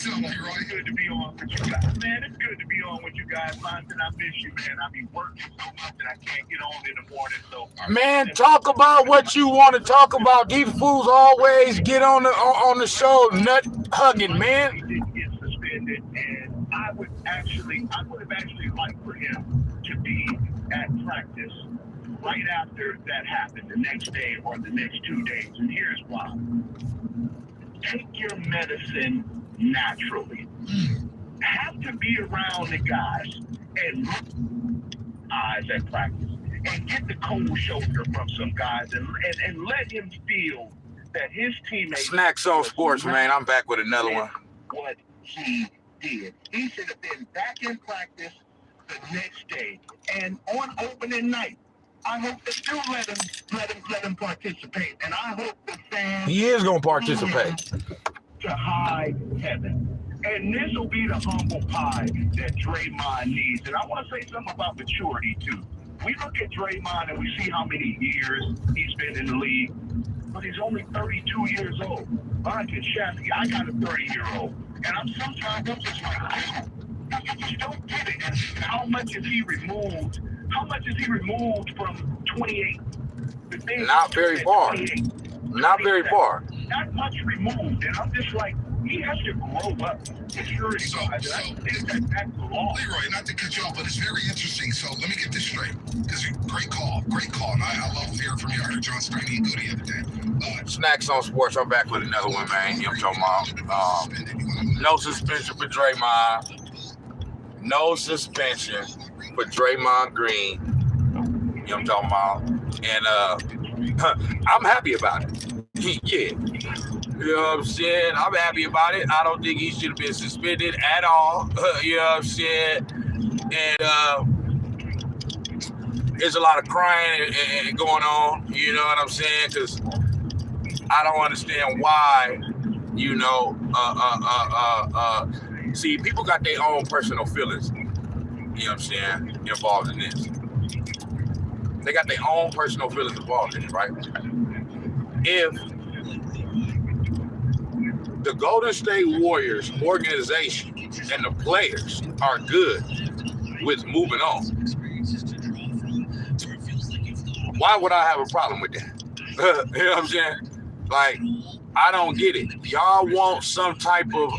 yourself, Leroy. It's good to be on with you guys. Man, it's good to be on with you guys. London, I miss you, man. I be working so much that I can't get on in the morning. So, man, talk about what you want to talk about. These fools always get on the show nut hugging, man. He didn't get suspended, and I would have actually liked for him to be at practice right after that happened, the next day or the next 2 days. And here's why. Take your medicine naturally. Have to be around the guys and look eyes at practice and get the cold shoulder from some guys and let him feel that his teammates. Snax on Sportz, man. I'm back with another one. What he did. He should have been back in practice the next day. And on opening night, I hope they do let him participate. And I hope the fans He is gonna participate. to high heaven. And this will be the humble pie that Draymond needs. And I want to say something about maturity, too. We look at Draymond and we see how many years he's been in the league, but he's only 32 years old. I got a 30-year-old. And I'm just like, you don't get it. And how much is he removed? How much is he removed from 28? Not very far. Not very far. Not much removed. And I'm just like, he has to grow up. Maturity. So, that's long. Leroy, not to cut you off, but it's very interesting. So let me get this straight. Because great call. And I love hearing from you. I heard John Steiny go the other day. Snax on Sportz. I'm back with another one, man. You know what I'm talking about? No suspension for Draymond. No suspension for Draymond Green. You know what I'm talking about? And I'm happy about it. Yeah. You know what I'm saying? I'm happy about it. I don't think he should have been suspended at all. You know what I'm saying? And there's a lot of crying and going on. You know what I'm saying? Because I don't understand why, you know, see, people got their own personal feelings, you know what I'm saying, involved in this. They got their own personal feelings involved in it, right? If the Golden State Warriors organization and the players are good with moving on, why would I have a problem with that? You know what I'm saying? Like, I don't get it. Y'all want some type of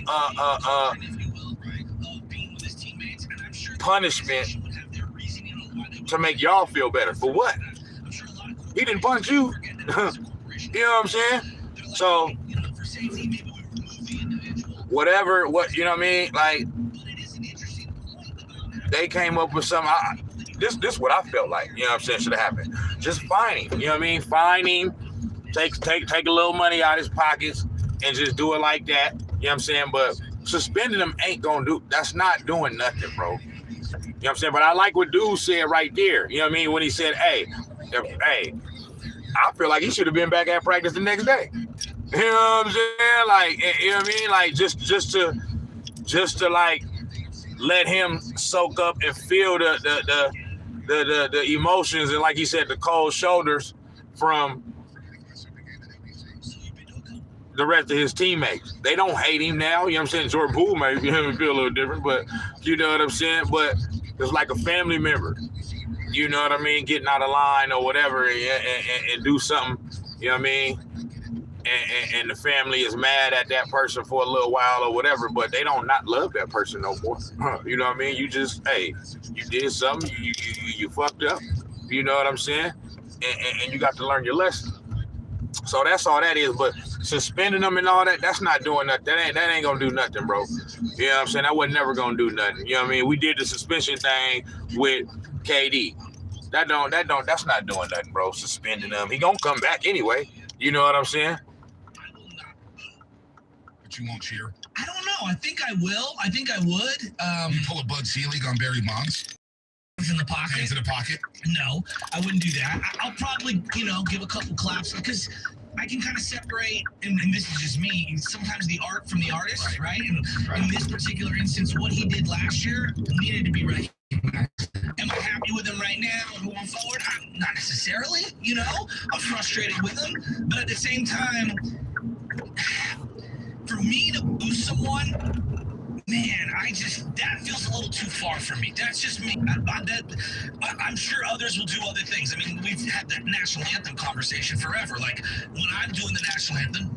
punishment to make y'all feel better. For what? He didn't punch you. You know what I'm saying? So, whatever, you know what I mean? Like, they came up with some, this is what I felt like, you know what I'm saying, should have happened. Just fine him, you know what I mean? Fine him, take a little money out of his pockets and just do it like that, you know what I'm saying? But suspending him ain't gonna that's not doing nothing, bro. You know what I'm saying? But I like what dude said right there, you know what I mean? When he said, hey, I feel like he should have been back at practice the next day. You know what I'm saying? Like, you know what I mean? Like, just to like let him soak up and feel the emotions and, like he said, the cold shoulders from the rest of his teammates. They don't hate him now. You know what I'm saying? Jordan Poole may feel a little different, but you know what I'm saying? But it's like a family member. You know what I mean? Getting out of line or whatever and do something, you know what I mean? And the family is mad at that person for a little while or whatever, but they don't not love that person no more. You know what I mean? You just, hey, you did something, you fucked up. You know what I'm saying? And you got to learn your lesson. So that's all that is. But suspending them and all that, that's not doing nothing. That ain't gonna do nothing, bro. You know what I'm saying? That was never gonna do nothing. You know what I mean? We did the suspension thing with KD. That's not doing nothing, bro. Suspending them. He gonna come back anyway. You know what I'm saying? But you won't cheer. I don't know. I think I will. I think I would. You pull a Bud Selig on Barry Bonds? In the pocket. Hands in the pocket? No, I wouldn't do that. I'll probably, give a couple claps because I can kind of separate, and this is just me, sometimes the art from the artist, right? And in this particular instance, what he did last year needed to be recognized. Am I happy with him right now and moving forward? Not necessarily, I'm frustrated with him. But at the same time, for me to boost someone that feels a little too far for me. That's just me. I'm sure others will do other things. I mean, we've had that national anthem conversation forever. Like, when I'm doing the national anthem,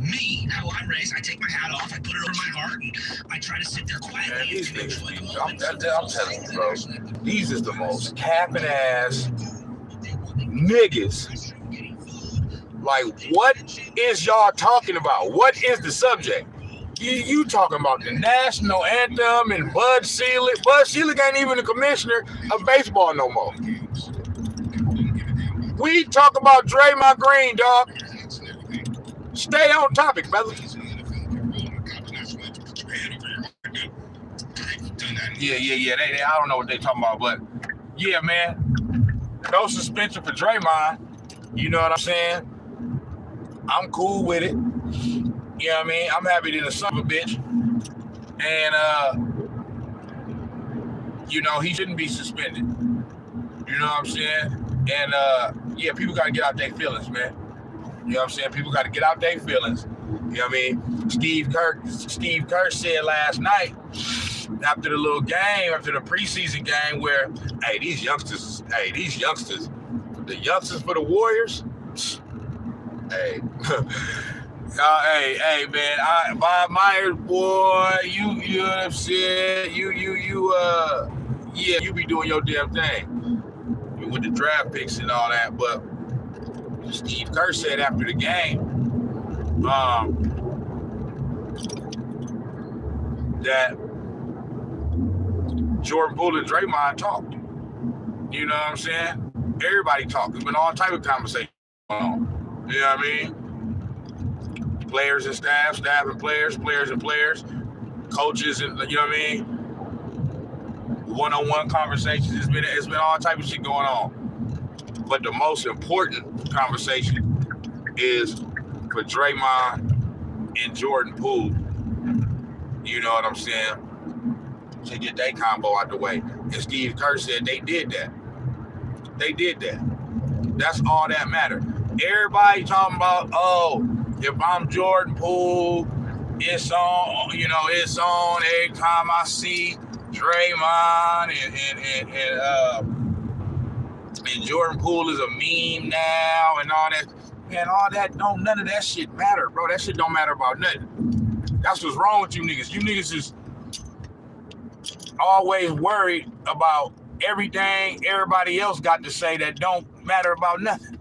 how I'm raised, I take my hat off, I put it over my heart, and I try to sit there quietly and enjoy the moment. I'm telling you, bro, these is the most capping ass niggas. Like, what is y'all talking about? What is the subject? You talking about the national anthem and Bud Selig. Bud Selig ain't even the commissioner of baseball no more. We talk about Draymond Green, dog. Stay on topic, brother. Yeah. I don't know what they talking about, but yeah, man. No suspension for Draymond. You know what I'm saying? I'm cool with it. You know what I mean? I'm happy to the son of a bitch. And, he shouldn't be suspended. You know what I'm saying? And, yeah, people got to get out their feelings, man. You know what I'm saying? People got to get out their feelings. You know what I mean? Steve Kerr said last night, after the little game, after the preseason game, where, these youngsters, the youngsters for the Warriors, hey, man, Bob Myers, boy, you know what I'm saying? You be doing your damn thing with the draft picks and all that. But Steve Kerr said after the game, that Jordan Poole and Draymond talked. You know what I'm saying? Everybody talked. There's been all type of conversation going on. You know what I mean? Players and staff and players and players, coaches, and you know what I mean? One-on-one conversations. It's been all type of shit going on. But the most important conversation is for Draymond and Jordan Poole. You know what I'm saying? To get that combo out the way. And Steve Kerr said they did that. They did that. That's all that mattered. Everybody talking about, if I'm Jordan Poole, it's on, it's on every time I see Draymond and Jordan Poole is a meme now and all that. Man, none of that shit matter, bro. That shit don't matter about nothing. That's what's wrong with you niggas. You niggas is always worried about everything everybody else got to say that don't matter about nothing.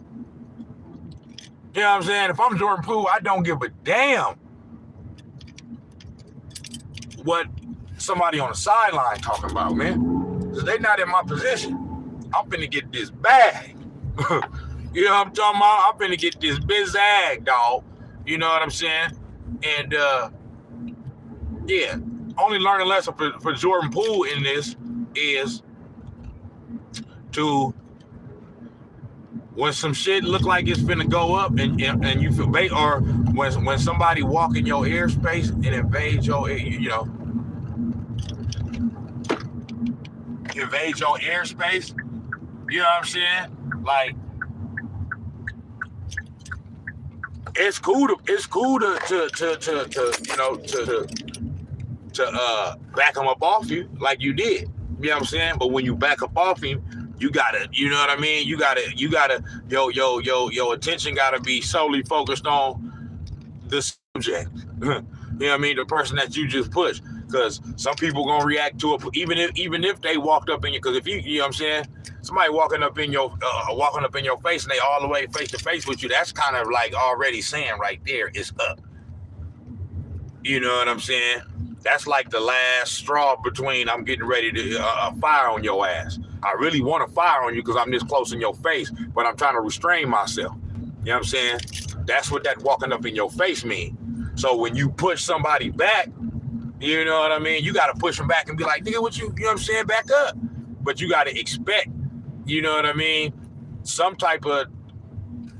You know what I'm saying? If I'm Jordan Poole, I don't give a damn what somebody on the sideline talking about, man. Because they not in my position. I'm finna get this bag. You know what I'm talking about? I'm finna get this bizag, dog. You know what I'm saying? And, yeah, only learning lesson for Jordan Poole in this is to, when some shit look like it's finna go up and you feel bait, or when somebody walk in your airspace and invade your, invade your airspace, you know what I'm saying? Like, it's cool to back him up off you like you did. You know what I'm saying? But when you back up off him, you gotta, you know what I mean? You gotta, your attention gotta be solely focused on the subject. You know what I mean? The person that you just pushed. Because some people gonna react to it, even if they walked up in you. Because if you know what I'm saying, somebody walking up in your face and they all the way face to face with you, that's kind of like already saying right there, it's up. You know what I'm saying? That's like the last straw between I'm getting ready to fire on your ass. I really want to fire on you because I'm this close in your face, but I'm trying to restrain myself. You know what I'm saying? That's what that walking up in your face mean. So when you push somebody back, you know what I mean? You got to push them back and be like, nigga, what you know what I'm saying? Back up. But you got to expect, you know what I mean? Some type of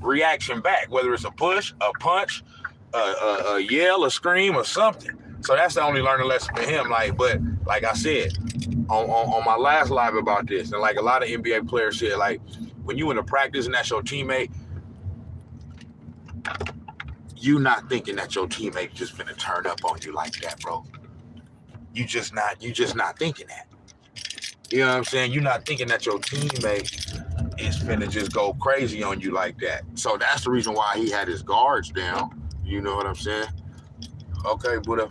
reaction back, whether it's a push, a punch, a yell, a scream, or something. So that's the only learning lesson for him. But like I said, on my last live about this, and like a lot of NBA players said, like when you in a practice and that's your teammate, you not thinking that your teammate just finna turn up on you like that, bro. you just not thinking that. You know what I'm saying? You're not thinking that your teammate is finna just go crazy on you like that. So that's the reason why he had his guards down. You know what I'm saying? Okay, Buddha.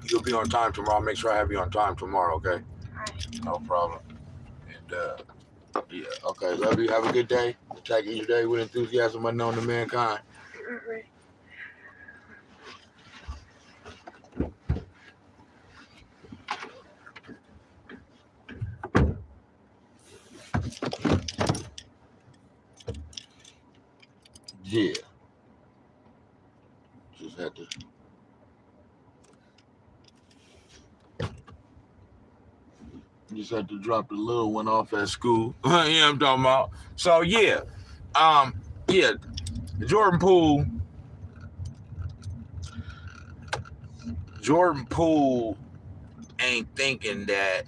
You'll be on time tomorrow. Make sure I have you on time tomorrow, okay? No problem. And yeah, okay. Love you. Have a good day. Attack each day with enthusiasm unknown to mankind. Yeah. Just had to. Just had to drop the little one off at school. You know what I'm talking about? So yeah. Yeah. Jordan Poole ain't thinking that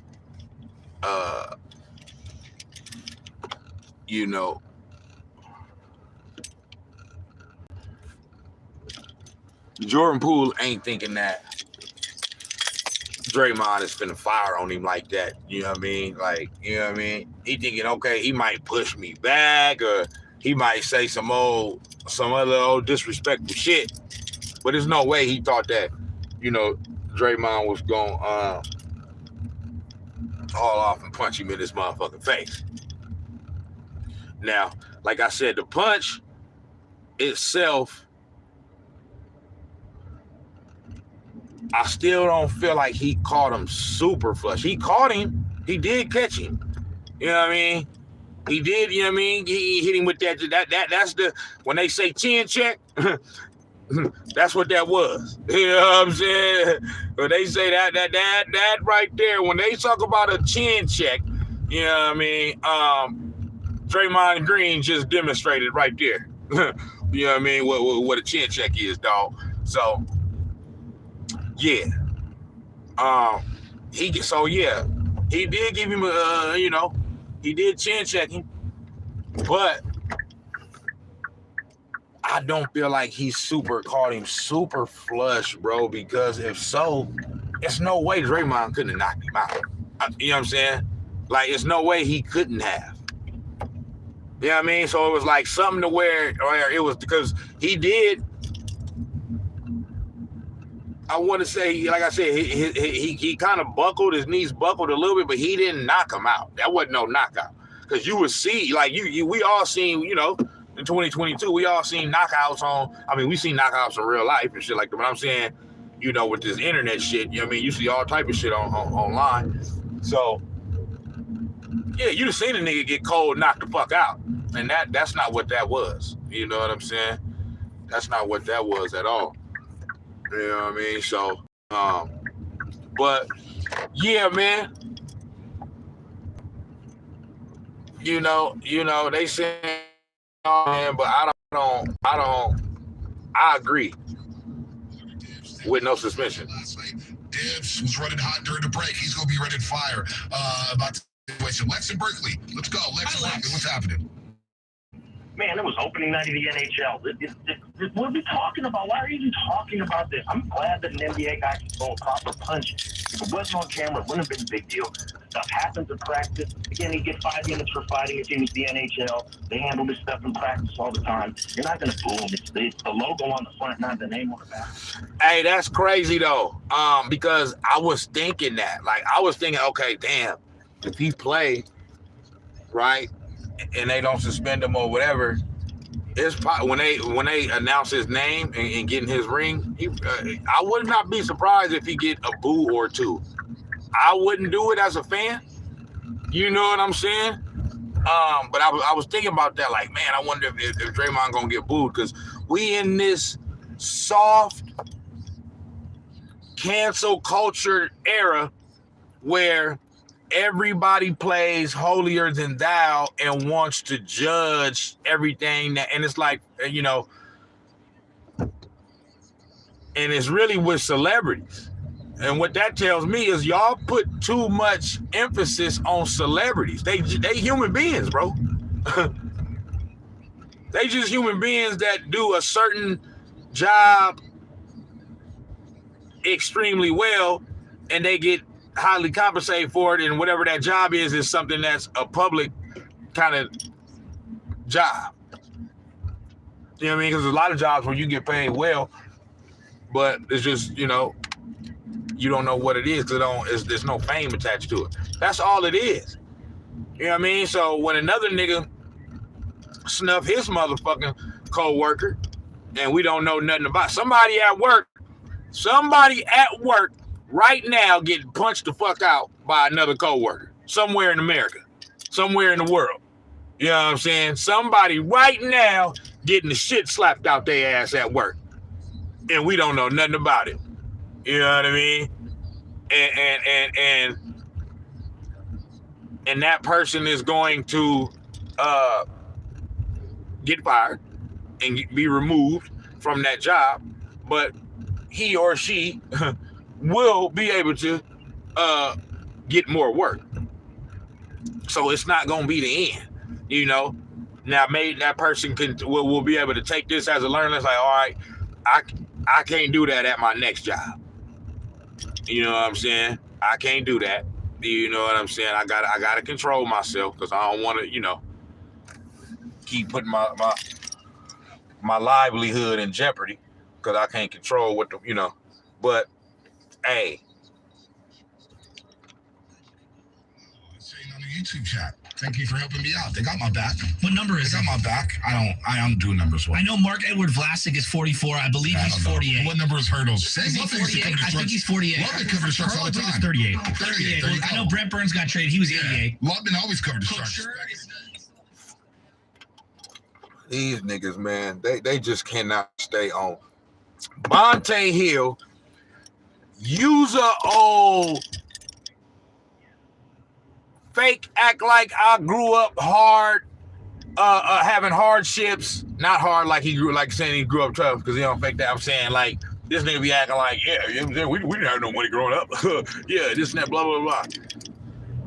you know, Jordan Poole ain't thinking that Draymond is finna fire on him like that. You know what I mean? Like, you know what I mean? He thinking, okay, he might push me back or he might say some other old disrespectful shit. But there's no way he thought that, you know, Draymond was going to haul off and punch him in his motherfucking face. Now, like I said, the punch itself, I still don't feel like he caught him super flush. He caught him. He did catch him. You know what I mean? He did, you know what I mean? He hit him with that's the, when they say chin check, that's what that was. You know what I'm saying? When they say that right there, when they talk about a chin check, you know what I mean? Draymond Green just demonstrated right there. You know what I mean? What a chin check is, dog. So, yeah. He did give him he did chin check him, but I don't feel like he caught him super flush, bro, because if so, it's no way Draymond couldn't have knocked him out. You know what I'm saying? Like, it's no way he couldn't have. You know what I mean? So it was like something to where it was, because he did, I want to say, like I said, he kind of buckled, his knees buckled a little bit, but he didn't knock him out. That wasn't no knockout. Because you would see, like, we all seen, you know, in 2022, we all seen knockouts we seen knockouts in real life and shit like that. But I'm saying, you know, with this internet shit, you know what I mean? You see all type of shit online. So, yeah, you'd have seen a nigga get cold, knocked the fuck out. And that's not what that was. You know what I'm saying? That's not what that was at all. You know what I mean? So, but yeah, man. You know, they say, man, but I agree with no suspension. Dibs was running hot during the break. He's gonna be ready to fire about the situation. Lex and Berkeley. Let's go. Lex and Berkeley. What's happening? Man, it was opening night of the NHL. What are we talking about? Why are you even talking about this? I'm glad that an NBA guy can throw a proper punch. If it wasn't on camera, it wouldn't have been a big deal. Stuff happens in practice. Again, he gets 5 minutes for fighting a team with the NHL. They handle this stuff in practice all the time. You're not going to boo him. It's the logo on the front, not the name on the back. Hey, that's crazy, though, because I was thinking that. Like, I was thinking, okay, damn, if he play, right, and they don't suspend him or whatever, it's when they announce his name and get in his ring, I would not be surprised if he get a boo or two. I wouldn't do it as a fan. You know what I'm saying? But I was thinking about that, like, man, I wonder if Draymond gonna get booed, because we in this soft cancel culture era where everybody plays holier than thou and wants to judge everything and it's like, you know, and it's really with celebrities. And what that tells me is y'all put too much emphasis on celebrities. They human beings, bro. They just human beings that do a certain job extremely well, and they get highly compensated for it, and whatever that job is something that's a public kind of job. You know what I mean? Because there's a lot of jobs where you get paid well, but it's just, you know, you don't know what it is because there's no fame attached to it. That's all it is. You know what I mean? So when another nigga snuff his motherfucking co-worker and we don't know nothing about somebody at work right now getting punched the fuck out by another co-worker somewhere in America, somewhere in the world. You know what I'm saying? Somebody right now getting the shit slapped out their ass at work. And we don't know nothing about it. You know what I mean? And that person is going to get fired and be removed from that job, but he or she will be able to get more work. So it's not going to be the end, you know. Now, maybe that person will be able to take this as a learning. It's like, all right, I can't do that at my next job. You know what I'm saying? I can't do that. You know what I'm saying? I gotta control myself because I don't want to, you know, keep putting my livelihood in jeopardy because I can't control what the, you know. But hey, saying on the YouTube chat. Thank you for helping me out. They got my back. What number is They it? got my back. I don't do numbers well. I know Mark Edward Vlasic is 44. I believe he's 48. What number is Hurdles? Is he 48? I think he's 48. Lubman covered the sharks all the Carl, I time. believe 38. 38. There you I know go. Brent Burns got traded. He was 88. Lubman always covered the sharks. Sure. these niggas, man, they just cannot stay on. Bonte Hill, user old fake act like I grew up hard, having hardships. Not hard like he grew, like saying he grew up tough, because he don't fake that. I'm saying like this nigga be acting like, yeah, we didn't have no money growing up. Yeah, this and that, blah, blah, blah.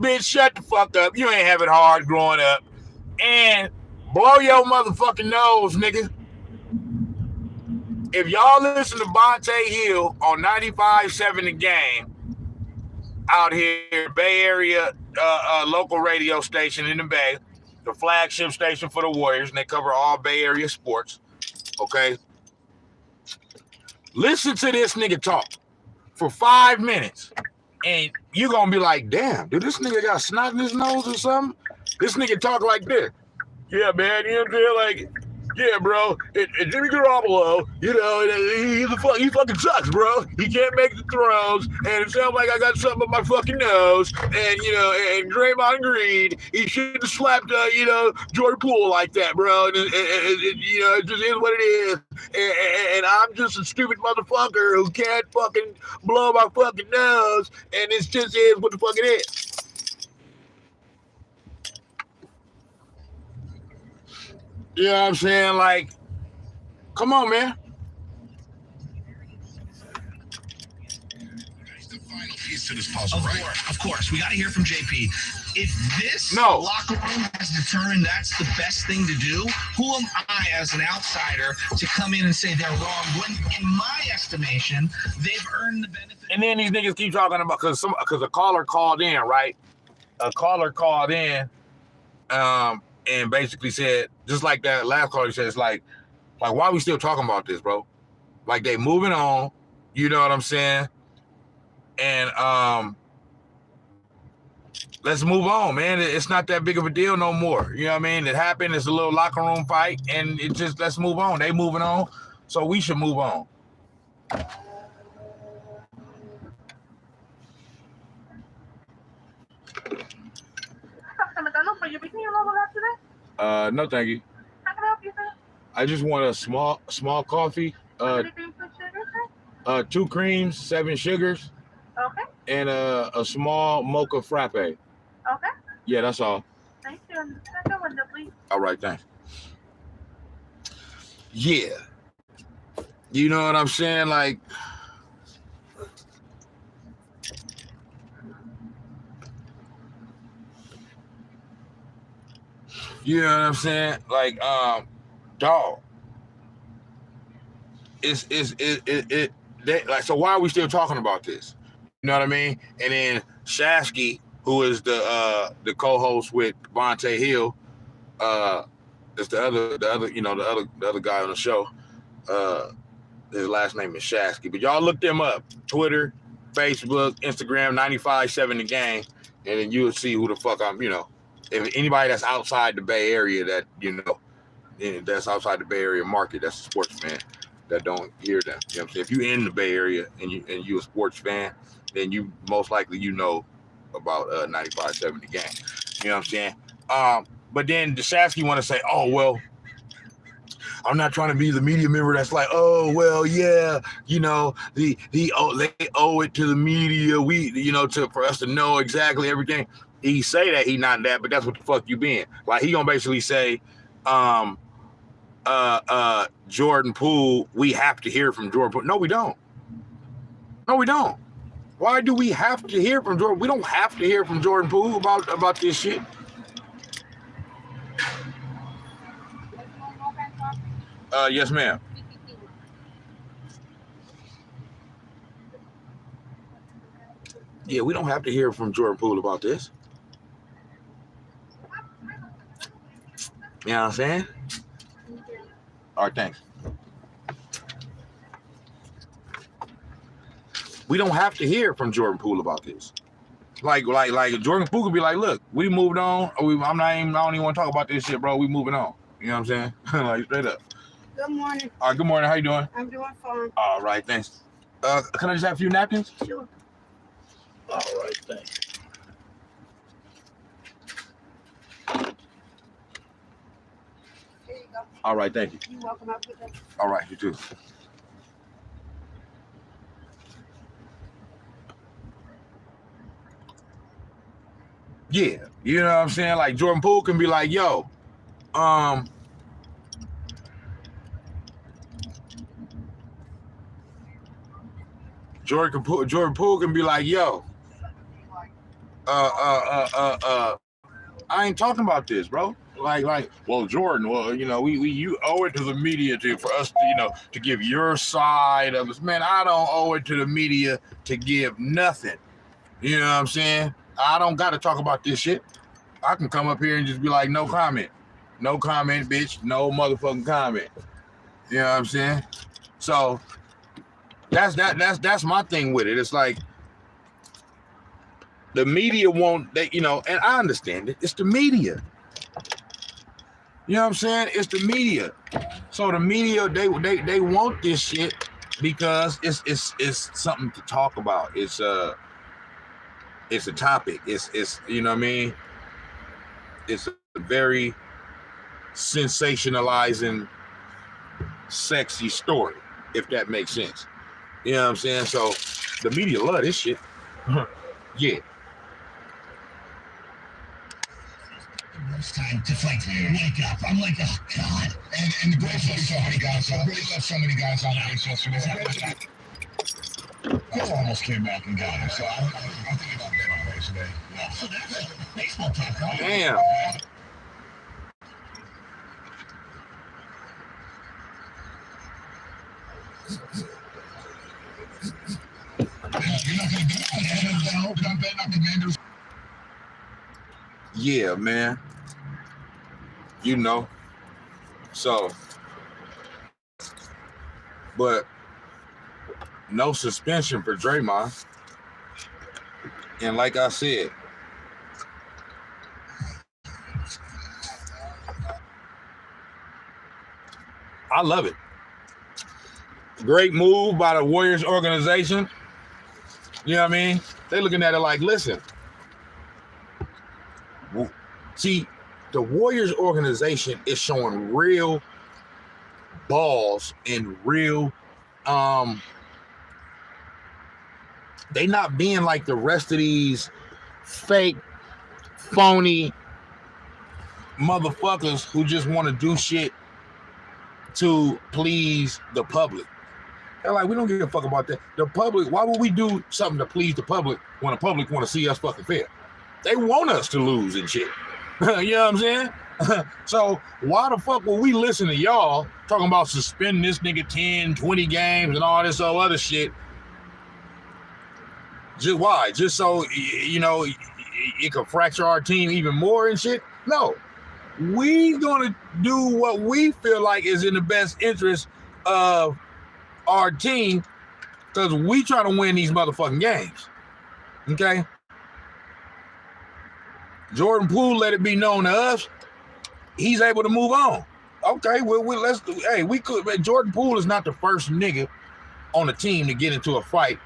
Bitch, shut the fuck up. You ain't have it hard growing up. And blow your motherfucking nose, nigga. If y'all listen to Bonte Hill on 95.7 The Game out here, Bay Area, local radio station in the Bay, the flagship station for the Warriors, and they cover all Bay Area sports, okay? Listen to this nigga talk for 5 minutes, and you're going to be like, damn, dude, this nigga got snot in his nose or something? This nigga talk like this. Yeah, man, you know what I'm saying? Like, yeah, bro, and Jimmy Garoppolo, you know, he fucking sucks, bro. He can't make the throws, and it sounds like I got something up my fucking nose, and, you know, and Draymond Green, he shouldn't have slapped, you know, Jordan Poole like that, bro, and you know, it just is what it is, and I'm just a stupid motherfucker who can't fucking blow my fucking nose, and it just is what the fuck it is. You know what I'm saying? Like, come on, man. That's the final piece to this puzzle, right? Of course. We got to hear from JP. If this No. locker room has determined that's the best thing to do, who am I as an outsider to come in and say they're wrong when, in my estimation, they've earned the benefit? And then these niggas keep talking about, because a caller called in, right? A caller called in, and basically said, just like that last caller said, it's like why are we still talking about this, bro? Like, they moving on, you know what I'm saying? And let's move on, man. It's not that big of a deal no more. You know what I mean? It happened. It's a little locker room fight, and it just, let's move on. They moving on, so we should move on. No, thank you. How can I help you, sir? I just want a small coffee, Any creams with sugar, sir? 2 creams, 7 sugars, Okay. and a small mocha frappe. Okay. Yeah, that's all. Thank you. And the second window, please. All right, thanks. Yeah. You know what I'm saying? Like, you know what I'm saying? Like, dog. Like, so why are we still talking about this? know what I mean? And then Shasky, who is the co-host with Bonte Hill, is the other guy on the show. His last name is Shasky. But y'all look them up. Twitter, Facebook, Instagram, 95.7 The Game, and then you'll see who the fuck I'm, if anybody that's outside the Bay Area that, that's outside the Bay Area market, that's a sports fan that don't hear them. You know what I'm saying? If you're in the Bay Area and you a sports fan, then you most likely about 95.7 The Game. You know what I'm saying? But then the Shasky want to say, oh, well, I'm not trying to be the media member that's like, oh, well, yeah, they owe it to the media, for us to know exactly everything. He say that he not that, but that's what the fuck you been. Like, he gonna basically say, Jordan Poole, we have to hear from Jordan Poole. No, we don't. Why do we have to hear from Jordan? We don't have to hear from Jordan Poole about this shit. Yes, ma'am. Yeah, we don't have to hear from Jordan Poole about this. You know what I'm saying? All right, thanks. We don't have to hear from Jordan Poole about this. Like Jordan Poole could be like, look, we moved on. I don't even want to talk about this shit, bro. We moving on. You know what I'm saying? Like, straight up. Good morning. All right, good morning. How you doing? I'm doing fine. All right, thanks. Can I just have a few napkins? Sure. All right, thanks. There you go. All right, thank you. You're welcome. Have a good day. All right, you too. Yeah, you know what I'm saying? Like, Jordan Poole can be like, yo, Jordan Poole can be like, yo, I ain't talking about this, bro. Like, well, Jordan, you owe it to the media for us to give your side of this. Man, I don't owe it to the media to give nothing. You know what I'm saying? I don't got to talk about this shit. I can come up here and just be like, no comment. No comment, bitch. No motherfucking comment. You know what I'm saying? So that's my thing with it. It's like the media won't, and I understand it. It's the media. You know what I'm saying? It's the media. So the media, they want this shit because it's something to talk about. It's a topic. It's you know what I mean? It's a very sensationalizing, sexy story, if that makes sense. You know what I'm saying? So the media love this shit. Yeah. It's time to wake up. I'm like, oh God. And the Braves left so many guys on. Braves left so many guys on the base yesterday. Cole almost came back and got him. So I'm thinking about that on base today. So that's baseball talk, right? Damn. You're not going to bet on Commanders. Yeah, man. So, but no suspension for Draymond. And like I said, I love it. Great move by the Warriors organization. You know what I mean? They looking at it like, listen. See, the Warriors organization is showing real balls and real, they not being like the rest of these fake, phony motherfuckers who just want to do shit to please the public. They're like, we don't give a fuck about that. The public, why would we do something to please the public when the public want to see us fucking fair? They want us to lose and shit. You know what I'm saying? So why the fuck will we listen to y'all talking about suspending this nigga 10, 20 games and all this other shit Just why? Just so, you know, it could fracture our team even more and shit? No. We gonna do what we feel like is in the best interest of our team because we trying to win these motherfucking games. Okay? Jordan Poole let it be known to us, he's able to move on. Okay, well, let's do. Hey, we could. But Jordan Poole is not the first nigga on the team to get into a fight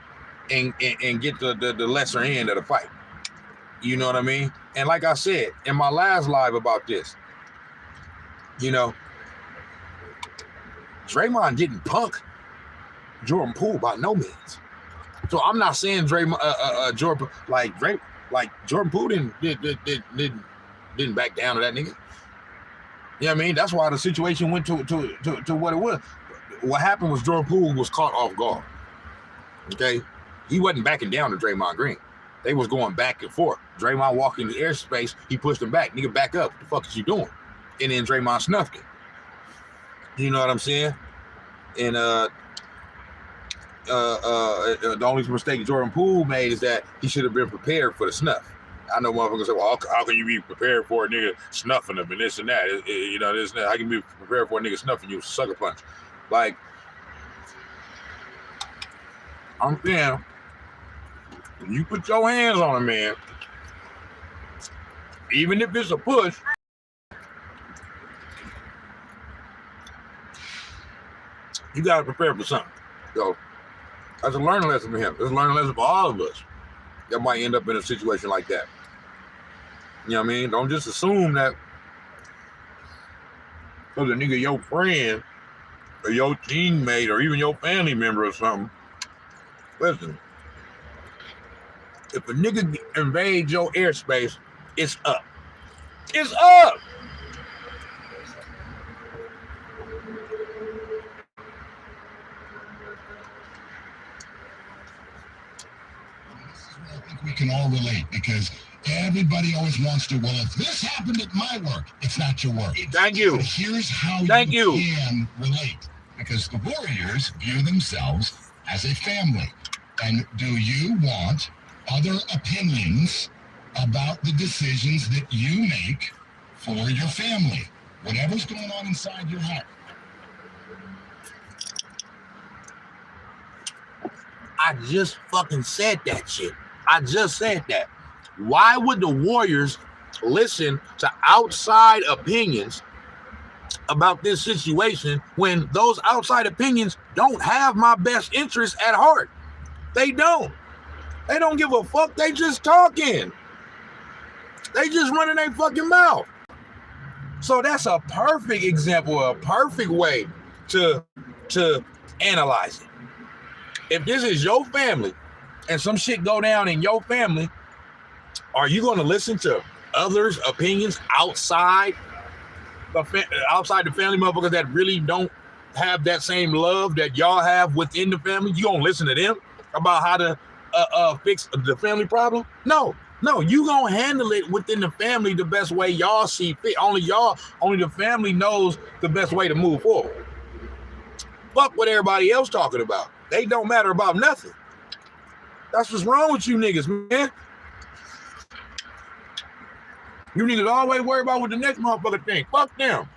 and get the lesser end of the fight. You know what I mean? And like I said in my last live about this, you know, Draymond didn't punk Jordan Poole by no means. So I'm not saying Draymond, Jordan Jordan Poole didn't back down to that nigga. You know what I mean? That's why the situation went to what it was. What happened was Jordan Poole was caught off guard. Okay? He wasn't backing down to Draymond Green. They was going back and forth. Draymond walked in the airspace. He pushed him back. Nigga, back up. What the fuck is you doing? And then Draymond snuffed it. You know what I'm saying? And the only mistake Jordan Poole made is that he should have been prepared for the snuff. I know motherfuckers say, well, how can you be prepared for a nigga snuffing them and this and that? You know, this and that. How can you be prepared for a nigga snuffing you? Sucker punch. Like, I'm saying, when you put your hands on a man, even if it's a push, you got to prepare for something. So that's a learning lesson for him. It's a learning lesson for all of us that might end up in a situation like that. You know what I mean? Don't just assume that because a nigga your friend or your teammate or even your family member or something. Listen, if a nigga invades your airspace, it's up. It's up. I think we can all relate because everybody always wants to, well, if this happened at my work, it's not your work. Thank you. But here's how Thank you can relate. Because the Warriors view themselves as a family. And do you want other opinions about the decisions that you make for your family? Whatever's going on inside your heart. I just fucking said that shit. I just said that. Why would the Warriors listen to outside opinions about this situation when those outside opinions don't have my best interest at heart? They don't. They don't give a fuck. They just talking. They just running their fucking mouth. So that's a perfect example, a perfect way to analyze it. If this is your family and some shit go down in your family, are you going to listen to others' opinions outside the family motherfuckers that really don't have that same love that y'all have within the family? You going to listen to them about how to fix the family problem? No, you going to handle it within the family the best way y'all see fit. Only the family knows the best way to move forward. Fuck what everybody else talking about. They don't matter about nothing. That's what's wrong with you niggas, man. You niggas always worry about what the next motherfucker think. Fuck them.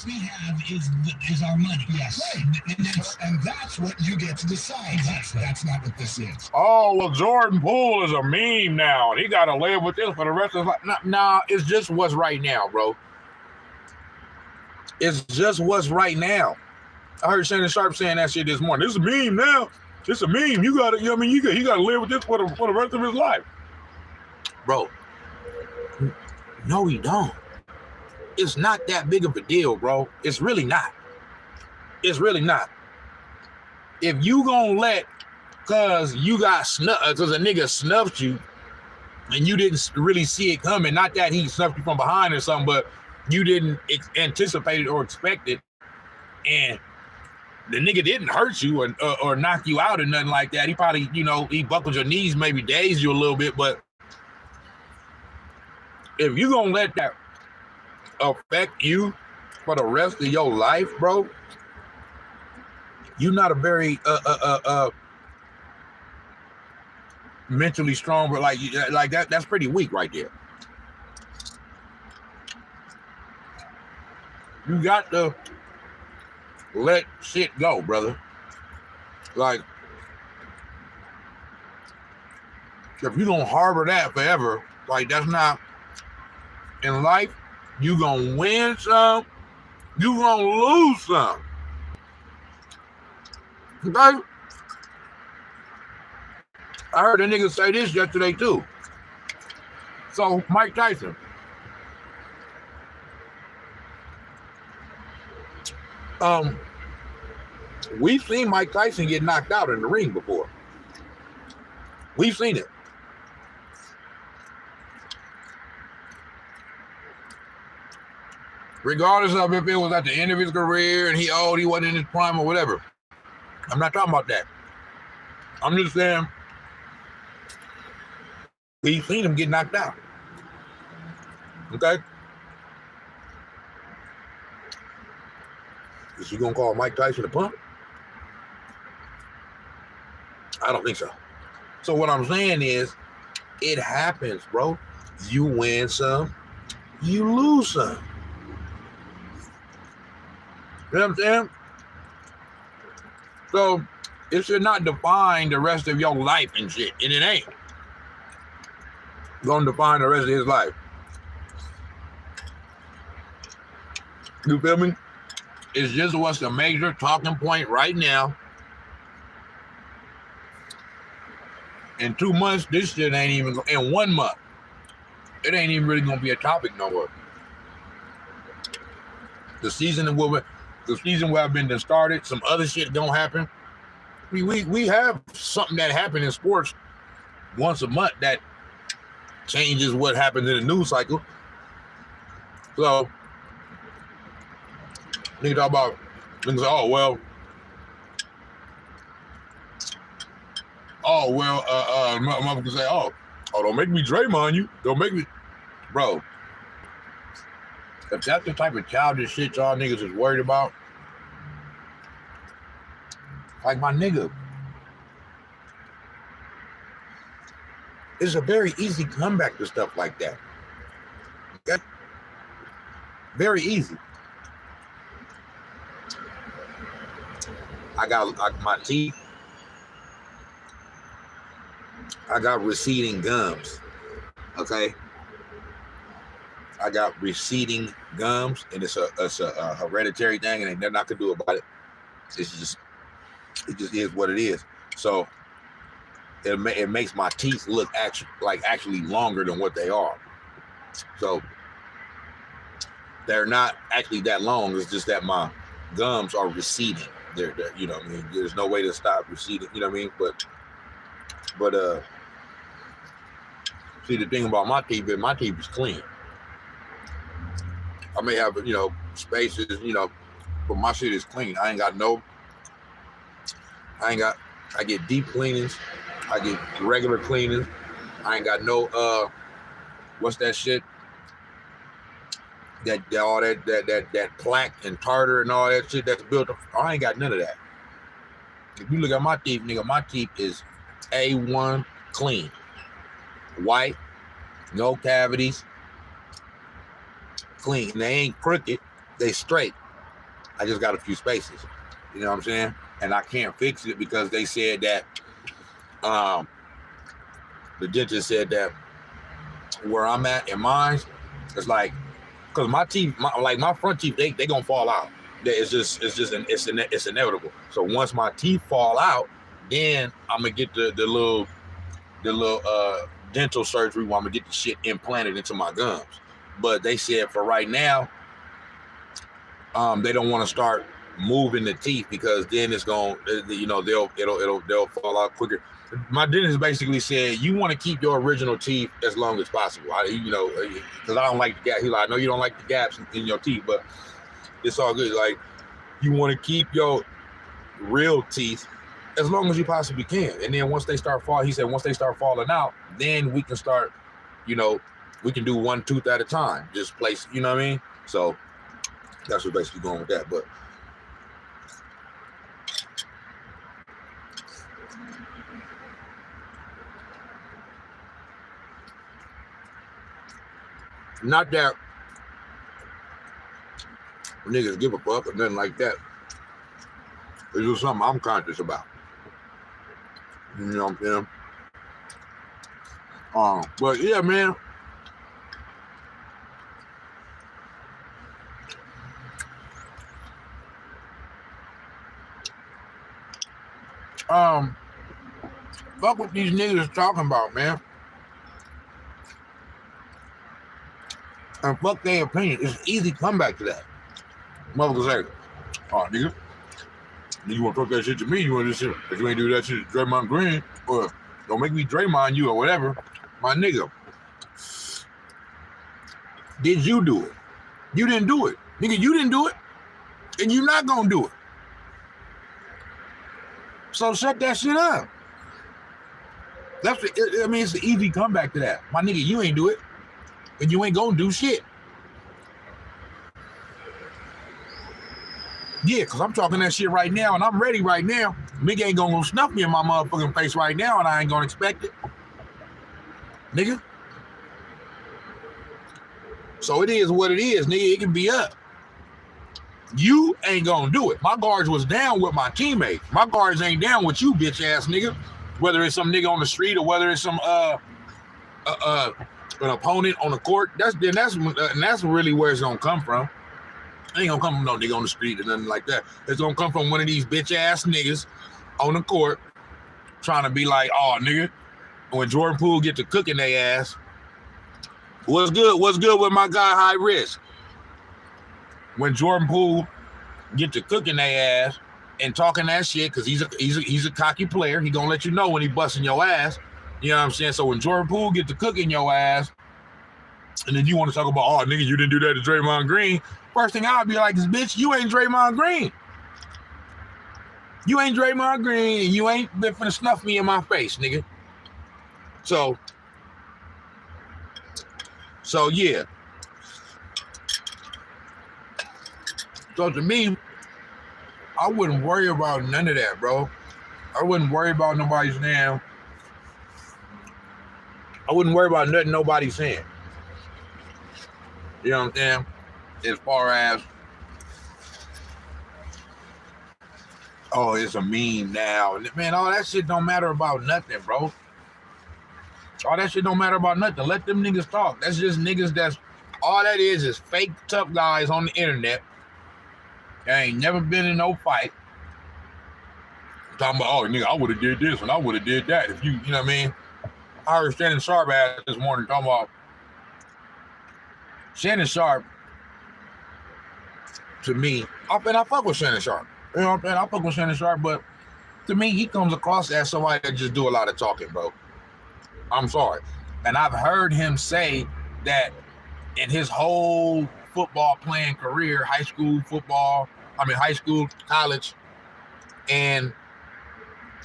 We have is our money. Yes. Right. And that's what you get to decide. Exactly. That's not what this is. Oh, well, Jordan Poole is a meme now, and he got to live with this for the rest of his life. Nah, it's just what's right now, bro. It's just what's right now. I heard Shannon Sharp saying that shit this morning. This is a meme now. It's a meme. You gotta, you know what I mean? You gotta live with this for the rest of his life. Bro. No, he don't. It's not that big of a deal, bro. It's really not. It's really not. If you gonna let, cause you got cause a nigga snuffed you and you didn't really see it coming, not that he snuffed you from behind or something, but you didn't anticipate it or expect it, and the nigga didn't hurt you or knock you out or nothing like that. He probably, he buckled your knees, maybe dazed you a little bit, but if you gonna let that affect you for the rest of your life, bro, you're not a very mentally strong, but like that's pretty weak right there. You got to let shit go, brother. Like, if you don't harbor that forever, like that's not in life. You gonna win some, you gonna lose some. Okay? I heard a nigga say this yesterday too. So Mike Tyson. We've seen Mike Tyson get knocked out in the ring before. We've seen it. Regardless of if it was at the end of his career and he wasn't in his prime or whatever. I'm not talking about that. I'm just saying we've seen him get knocked out. Okay? Is you gonna call Mike Tyson a punk? I don't think so. So what I'm saying is, it happens, bro. You win some, you lose some. You know what I'm saying? So it should not define the rest of your life and shit, and it ain't gonna define the rest of his life. You feel me? It's just what's the major talking point right now. In 2 months, this shit ain't even, in 1 month, it ain't even really gonna be a topic no more. The season will have been started. Some other shit don't happen. We have something that happened in sports once a month that changes what happens in the news cycle. So niggas talk about things. My mother can say, don't make me Draymond you. Don't make me, bro. If that's the type of childish shit y'all niggas is worried about, like my nigga, it's a very easy comeback to stuff like that. Okay? Very easy. I got my teeth. I got receding gums. Okay? I got receding gums, and it's a hereditary thing, and ain't nothing I can do about it. It just is what it is. So it makes my teeth look actually longer than what they are. So they're not actually that long. It's just that my gums are receding. They're you know what I mean? There's no way to stop receding. You know what I mean? But see, the thing about my teeth is clean. I may have, spaces, but my shit is clean. I get deep cleanings. I get regular cleanings. I ain't got no, what's that shit? That plaque and tartar and all that shit that's built up. I ain't got none of that. If you look at my teeth, nigga, my teeth is A1 clean. White, no cavities. Clean. They ain't crooked, they straight. I just got a few spaces. You know what I'm saying? And I can't fix it because they said that the dentist said that where I'm at in mine, it's like, because my teeth, my front teeth, they gonna fall out. It's inevitable. So once my teeth fall out, then I'm gonna get the little dental surgery where I'm gonna get the shit implanted into my gums. But they said for right now, they don't want to start moving the teeth because then it's going, they'll fall out quicker. My dentist basically said you want to keep your original teeth as long as possible. Because I don't like the gap. He's like, I know you don't like the gaps in your teeth, but it's all good. Like, you want to keep your real teeth as long as you possibly can. And then once they start falling out, then we can start, we can do one tooth at a time. Just place, you know what I mean? So that's what basically going with that. But Not that niggas give a fuck or nothing like that. It's just something I'm conscious about. You know what I'm saying? But yeah, man. Fuck what these niggas talking about, man. And fuck their opinion. It's an easy comeback to that. Motherfuckers say, oh, nigga, you want to talk that shit to me? You want this shit? If you ain't do that shit to Draymond Green, or don't make me Draymond you or whatever, my nigga. Did you do it? You didn't do it. Nigga, you didn't do it. And you're not going to do it. So shut that shit up. It's an easy comeback to that. My nigga, you ain't do it. And you ain't gonna do shit. Yeah, because I'm talking that shit right now and I'm ready right now. Nigga ain't gonna snuff me in my motherfucking face right now and I ain't gonna expect it. Nigga. So it is what it is, nigga. It can be up. You ain't gonna do it. My guards was down with my teammates. My guards ain't down with you, bitch ass nigga. Whether it's some nigga on the street or whether it's some an opponent on the court, that's really where it's gonna come from. It ain't gonna come from no nigga on the street or nothing like that. It's gonna come from one of these bitch ass niggas on the court trying to be like, oh nigga, when Jordan Poole get to cooking their ass. What's good with my guy High Risk? When Jordan Poole get to cooking their ass and talking that shit, because he's a cocky player, he gonna let you know when he busting your ass. You know what I'm saying? So when Jordan Poole get to cooking your ass, and then you want to talk about, oh nigga, you didn't do that to Draymond Green. First thing I'll be like is, bitch, you ain't Draymond Green. You ain't Draymond Green, and you ain't been finna snuff me in my face, nigga. So yeah. So to me, I wouldn't worry about none of that, bro. I wouldn't worry about nobody's name. I wouldn't worry about nothing nobody's saying. You know what I'm saying? As far as, oh, it's a meme now. Man, all that shit don't matter about nothing, bro. All that shit don't matter about nothing. Let them niggas talk. That's just niggas that's, all that is fake tough guys on the internet. They ain't never been in no fight. I'm talking about, oh, nigga, I would have did this and I would have did that. If you know what I mean? I heard Shannon Sharp ass this morning talking about Shannon Sharp, to me, I fuck with Shannon Sharp. You know what I'm saying? I fuck with Shannon Sharp, but to me, he comes across as somebody that just do a lot of talking, bro. I'm sorry. And I've heard him say that in his whole football playing career, high school, college, and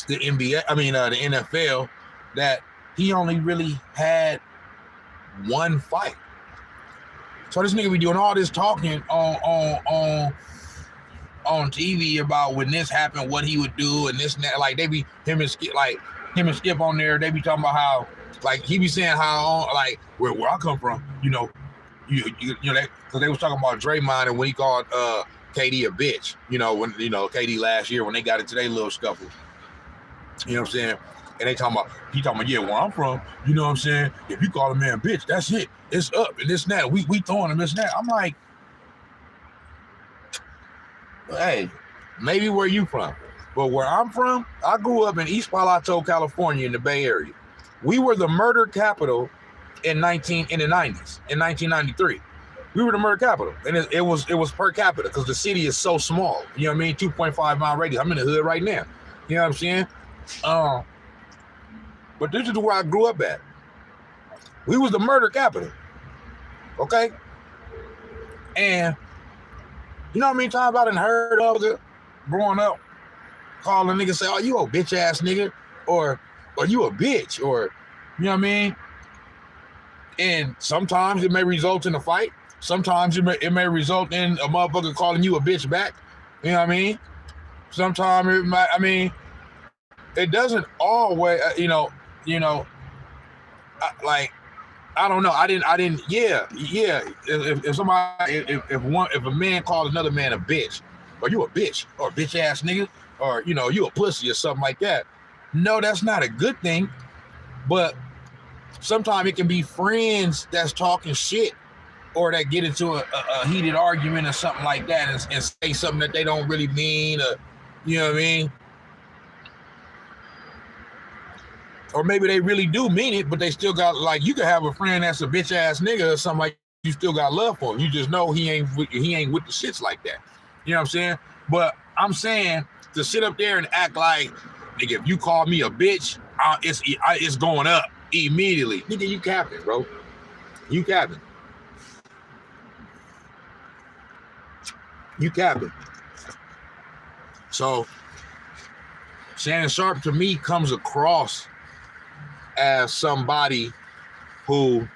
the NBA, the NFL, that he only really had one fight. So this nigga be doing all this talking on TV about when this happened, what he would do, and this and that. Like they be him and Skip on there. They be talking about how, like he be saying how, like where I come from, you know that, because they was talking about Draymond and when he called KD a bitch. You know when KD last year when they got into their little scuffle. You know what I'm saying? And he talking about, yeah, where I'm from, you know what I'm saying? If you call a man a bitch, that's it. It's up and this and that. We throwing him this and that. I'm like, hey, maybe where you from? But where I'm from, I grew up in East Palo Alto, California, in the Bay Area. We were the murder capital in the 90s, in 1993. We were the murder capital, and it was per capita because the city is so small. You know what I mean? 2.5 mile radius. I'm in the hood right now. You know what I'm saying? But this is where I grew up at. We was the murder capital. Okay? And you know what I mean? Times I done heard of it growing up, calling a nigga, say, oh, you a bitch ass nigga, or you a bitch, or you know what I mean? And sometimes it may result in a fight. Sometimes it may result in a motherfucker calling you a bitch back. You know what I mean? Sometimes it might, it doesn't always, like I don't know. I didn't. Yeah. If a man called another man a bitch, or you a bitch, or a bitch ass nigga, or you a pussy or something like that. No, that's not a good thing. But sometimes it can be friends that's talking shit, or that get into a heated argument or something like that, and say something that they don't really mean, or you know what I mean. Or maybe they really do mean it, but they still got, like, you could have a friend that's a bitch ass nigga or something like, you still got love for him. You just know he ain't with the shits like that. You know what I'm saying? But I'm saying to sit up there and act like, nigga, if you call me a bitch, it's going up immediately. Nigga, you capping, bro. You capping. You capping. So Shannon Sharpe to me comes across as somebody who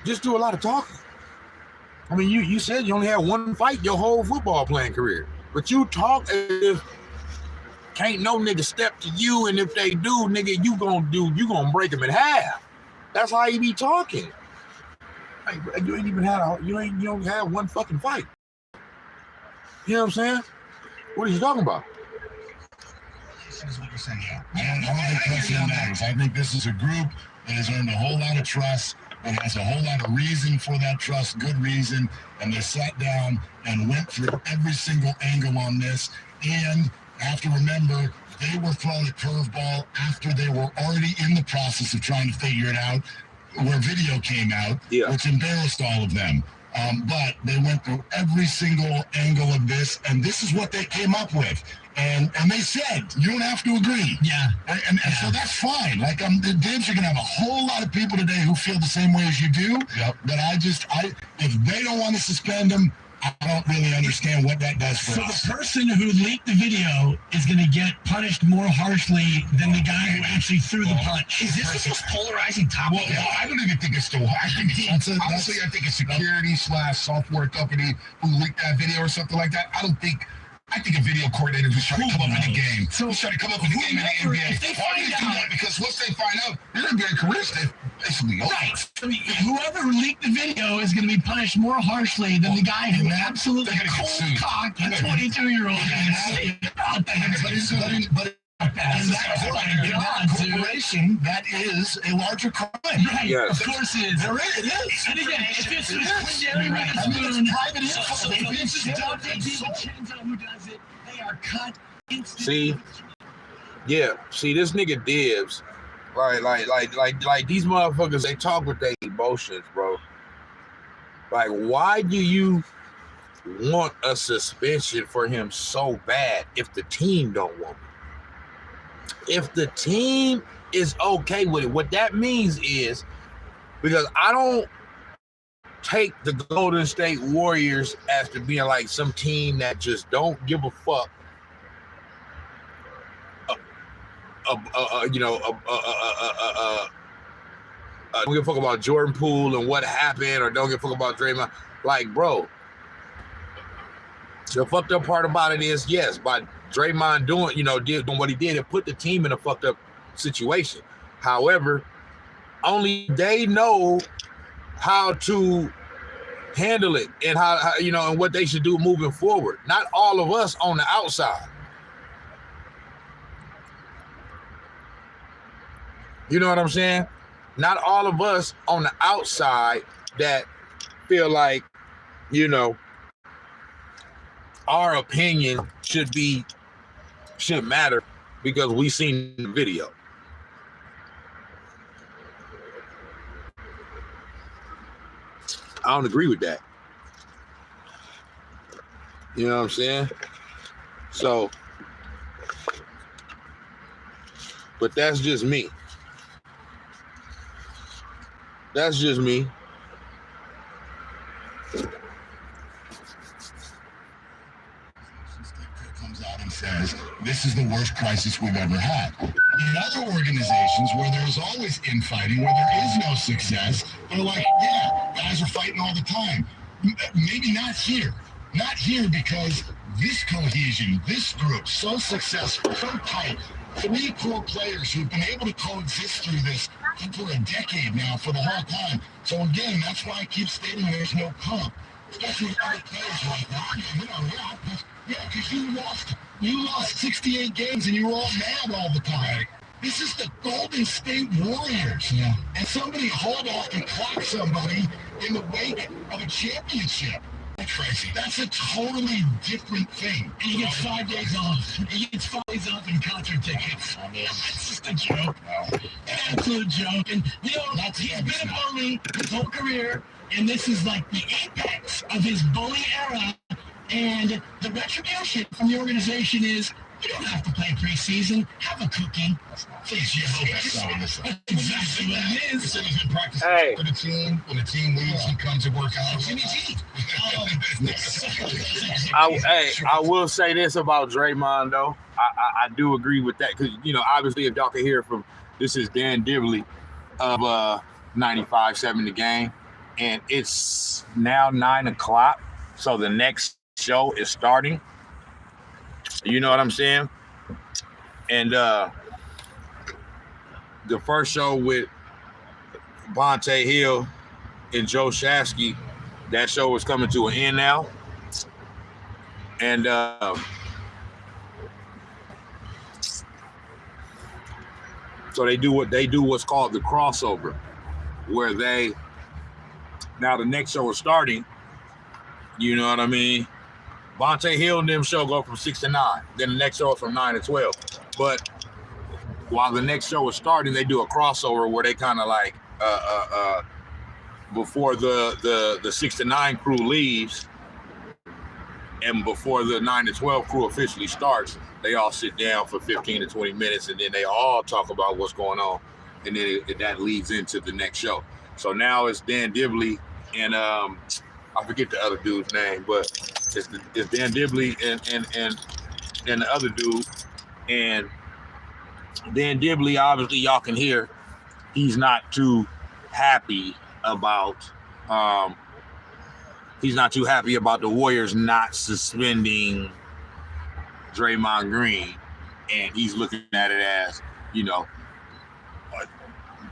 just do a lot of talking. I mean, you said you only had one fight your whole football playing career, but you talk as if can't no nigga step to you, and if they do, nigga, you gonna break them in half. That's how you be talking. Like, you don't have one fucking fight. You know what I'm saying? What are you talking about? Is what you're saying. Yeah. I don't think precedent matters. I think this is a group that has earned a whole lot of trust, that has a whole lot of reason for that trust, good reason, and they sat down and went through every single angle on this. And have to remember, they were thrown a curveball after they were already in the process of trying to figure it out, where video came out, which embarrassed all of them. But they went through every single angle of this, and this is what they came up with. And they said, you don't have to agree. Yeah. And so that's fine. Like, Dibs, you're going to have a whole lot of people today who feel the same way as you do. Yep. But if they don't want to suspend them, I don't really understand what that does for us. So the person who leaked the video is going to get punished more harshly than the guy who actually threw the punch. Is this the most polarizing topic? Well, no, I don't even think it's still. I think I think a security/software company who leaked that video or something like that. I think a video coordinator who's trying to come up in the game. Who's trying to come up in the game in the NBA. If they find out, because once they find out, their NBA careers basically over. Right. I mean, whoever leaked the video is going to be punished more harshly than the guy who absolutely cold-cocked a 22-year-old. Corporation, that is a larger crime. Right. Yes. Of course it is. It is. And again, if it's who does it, they are cut instantly. See, this nigga Dibs, like these motherfuckers, they talk with their emotions, bro. Like, why do you want a suspension for him so bad if the team don't want it? If the team is okay with it, what that means is, because I don't take the Golden State Warriors as to being like some team that just don't give a fuck. Don't give a fuck about Jordan Poole and what happened, or don't give a fuck about Draymond. Like, bro, the fucked up part about it is, yes, by Draymond doing what he did, it put the team in a fucked up situation. However, only they know how to handle it and how and what they should do moving forward. Not all of us on the outside. You know what I'm saying? Not all of us on the outside that feel like, our opinion should matter because we seen the video. I don't agree with that. You know what I'm saying? So, but that's just me. That's just me. Comes out and says, this is the worst crisis we've ever had. In other organizations where there's always infighting, where there is no success, they're like, yeah, guys are fighting all the time. Maybe not here. Not here because this cohesion, this group, so successful, so tight, three core players who've been able to coexist through this for a decade now, for the whole time. So again, that's why I keep stating there's no comp, especially with other players like because you lost 68 games and you were all mad all the time. This is the Golden State Warriors. Yeah. And somebody hauled off and clocked somebody in the wake of a championship. That's crazy. That's a totally different thing. And he gets 5 days off. He gets 5 days off and concert tickets. I mean, it's just a joke. An absolute joke. And, he's been a bully his whole career, and this is like the apex of his bully era. And the retribution from the organization is, you don't have to play preseason. Have a cookie. Please, that's exactly what it is. He's been practicing for the team. When the team leaves, he comes to work out. Jimmy G. I will say this about Draymond, though. I do agree with that because, obviously, if y'all can hear from, this is Dan Dibley of 95.7 The Game, and it's now 9 o'clock, so the next show is starting. You know what I'm saying? And the first show with Bonte Hill and Joe Shasky, that show is coming to an end now. And so they do what's called the crossover, where now the next show is starting. You know what I mean? Bonte Hill and them show go from 6 to 9. Then the next show is from 9 to 12. But while the next show is starting, they do a crossover where they kind of like before the 6 to 9 crew leaves and before the 9 to 12 crew officially starts, they all sit down for 15 to 20 minutes and then they all talk about what's going on. And then that leads into the next show. So now it's Dan Dibley and I forget the other dude's name, but it's Dan Dibley and the other dude. And Dan Dibley, obviously, y'all can hear he's not too happy about the Warriors not suspending Draymond Green, and he's looking at it as,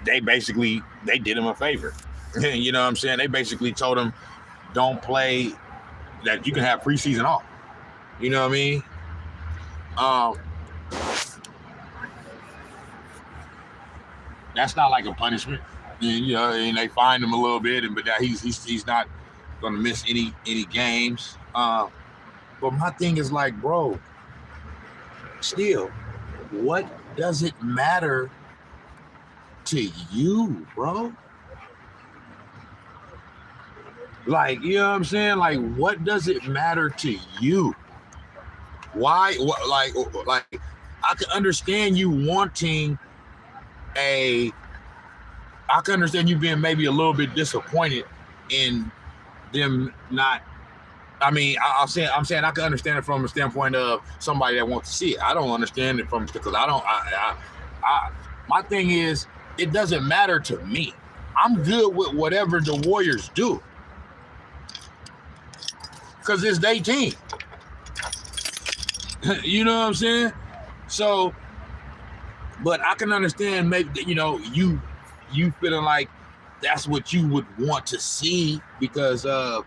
they did him a favor. You know what I'm saying? They basically told him, don't play, that you can have preseason off. You know what I mean? That's not like a punishment. And they fined him a little bit, but he's not gonna miss any games. But my thing is like, bro, still, what does it matter to you, bro? Like, you know what I'm saying? Like, what does it matter to you? Why? Like, I can understand you wanting I can understand you being maybe a little bit disappointed in them not. I mean, I'm saying I can understand it from a standpoint of somebody that wants to see it. I don't understand it because I don't. My thing is, it doesn't matter to me. I'm good with whatever the Warriors do because it's their team. You know what I'm saying? So, but I can understand maybe, you feeling like that's what you would want to see because of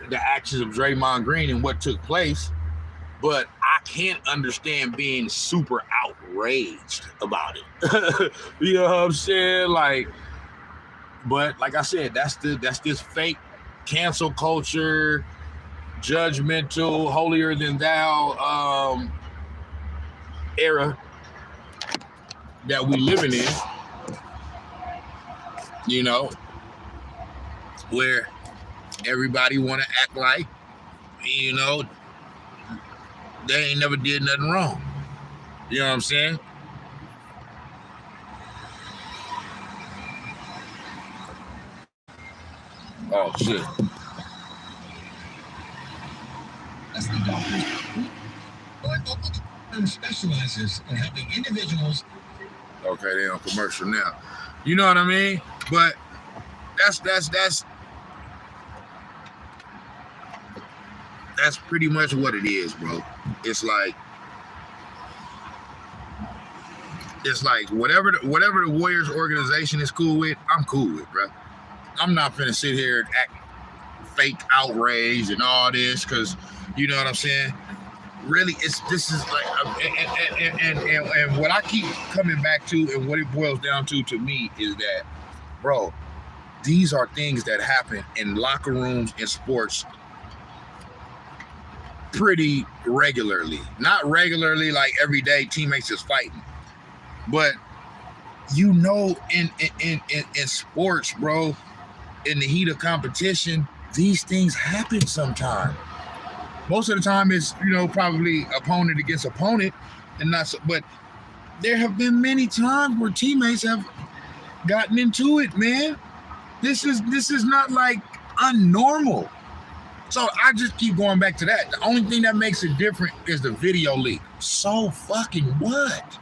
the actions of Draymond Green and what took place. But I can't understand being super outraged about it. You know what I'm saying? But like I said, that's this fake cancel culture, judgmental, holier than thou era that we living in, where everybody want to act like, they ain't never did nothing wrong. You know what I'm saying? Oh, shit. That's the doctor. Specializes in helping individuals. Okay, they're on commercial now. You know what I mean? But that's pretty much what it is, bro. It's like it's like whatever the Warriors organization is cool with, I'm cool with, bro. I'm not finna sit here and act fake outrage and all this, because you know what I'm saying. Really, this is like, and what I keep coming back to, and what it boils down to me, is that, bro, these are things that happen in locker rooms in sports pretty regularly. Not regularly like every day teammates is fighting, but you know, in sports, bro, in the heat of competition, these things happen sometimes. Most of the time it's, you know, probably opponent against opponent, and not so, but there have been many times where teammates have gotten into it, man. This is not like unnormal. So I just keep going back to that. The only thing that makes it different is the video leak. So fucking what?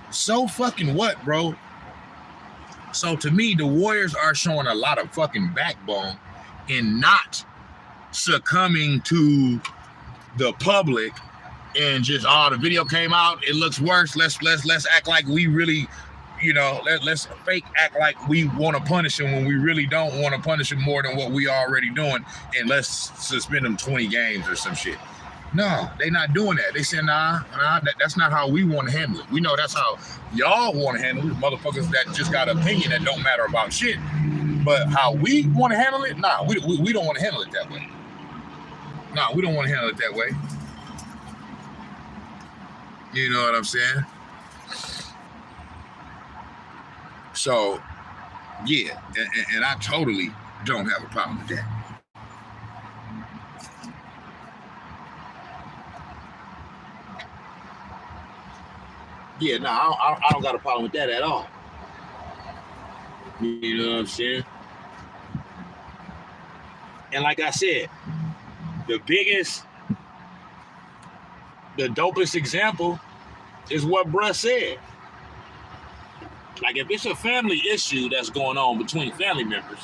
So fucking what, bro? So to me, the Warriors are showing a lot of fucking backbone in not succumbing to the public and just, oh, the video came out, it looks worse. Let's act like we really, you know, let's fake act like we want to punish him when we really don't want to punish him more than what we already doing, and let's suspend him 20 games or some shit. No, they not doing that. They say, nah, that's not how we want to handle it. We know that's how y'all want to handle it, motherfuckers that just got an opinion that don't matter about shit. But how we want to handle it, nah, we don't want to handle it that way. Nah, we don't want to handle it that way. You know what I'm saying? So, yeah, and I totally don't have a problem with that. Yeah, no, I don't got a problem with that at all. You know what I'm saying? And like I said, the dopest example is what bruh said. Like, if it's a family issue that's going on between family members,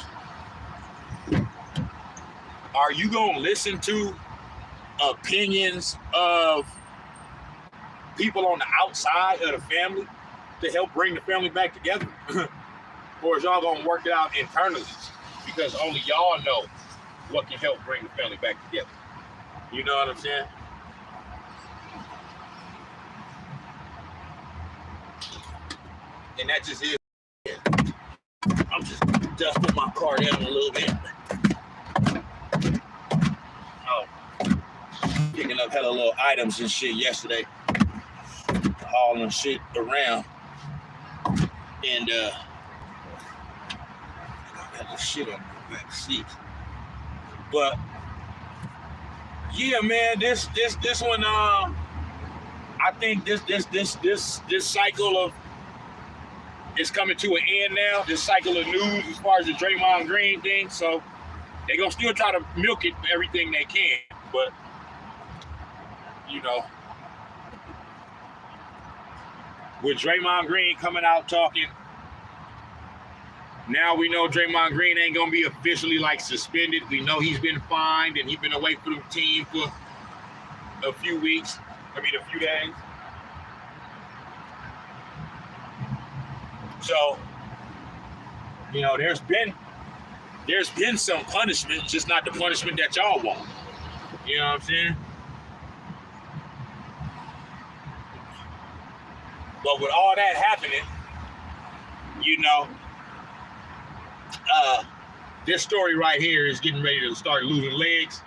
are you gonna listen to opinions of people on the outside of the family to help bring the family back together? Or is y'all gonna work it out internally because only y'all know what can help bring the family back together? You know what I'm saying? And that just is. I'm just dusting my car down a little bit. Oh, picking up hella little items and shit yesterday, hauling shit around, and got the shit on the back seat. But yeah, man, this one, I think this cycle of it's coming to an end now. This cycle of news as far as the Draymond Green thing. So they're gonna still try to milk it for everything they can, but you know, with Draymond Green coming out talking, now we know Draymond Green ain't gonna be officially like suspended. We know he's been fined and he's been away from the team for a few days. So, you know, there's been some punishment, just not the punishment that y'all want. You know what I'm saying? But with all that happening, you know, this story right here is getting ready to start losing legs.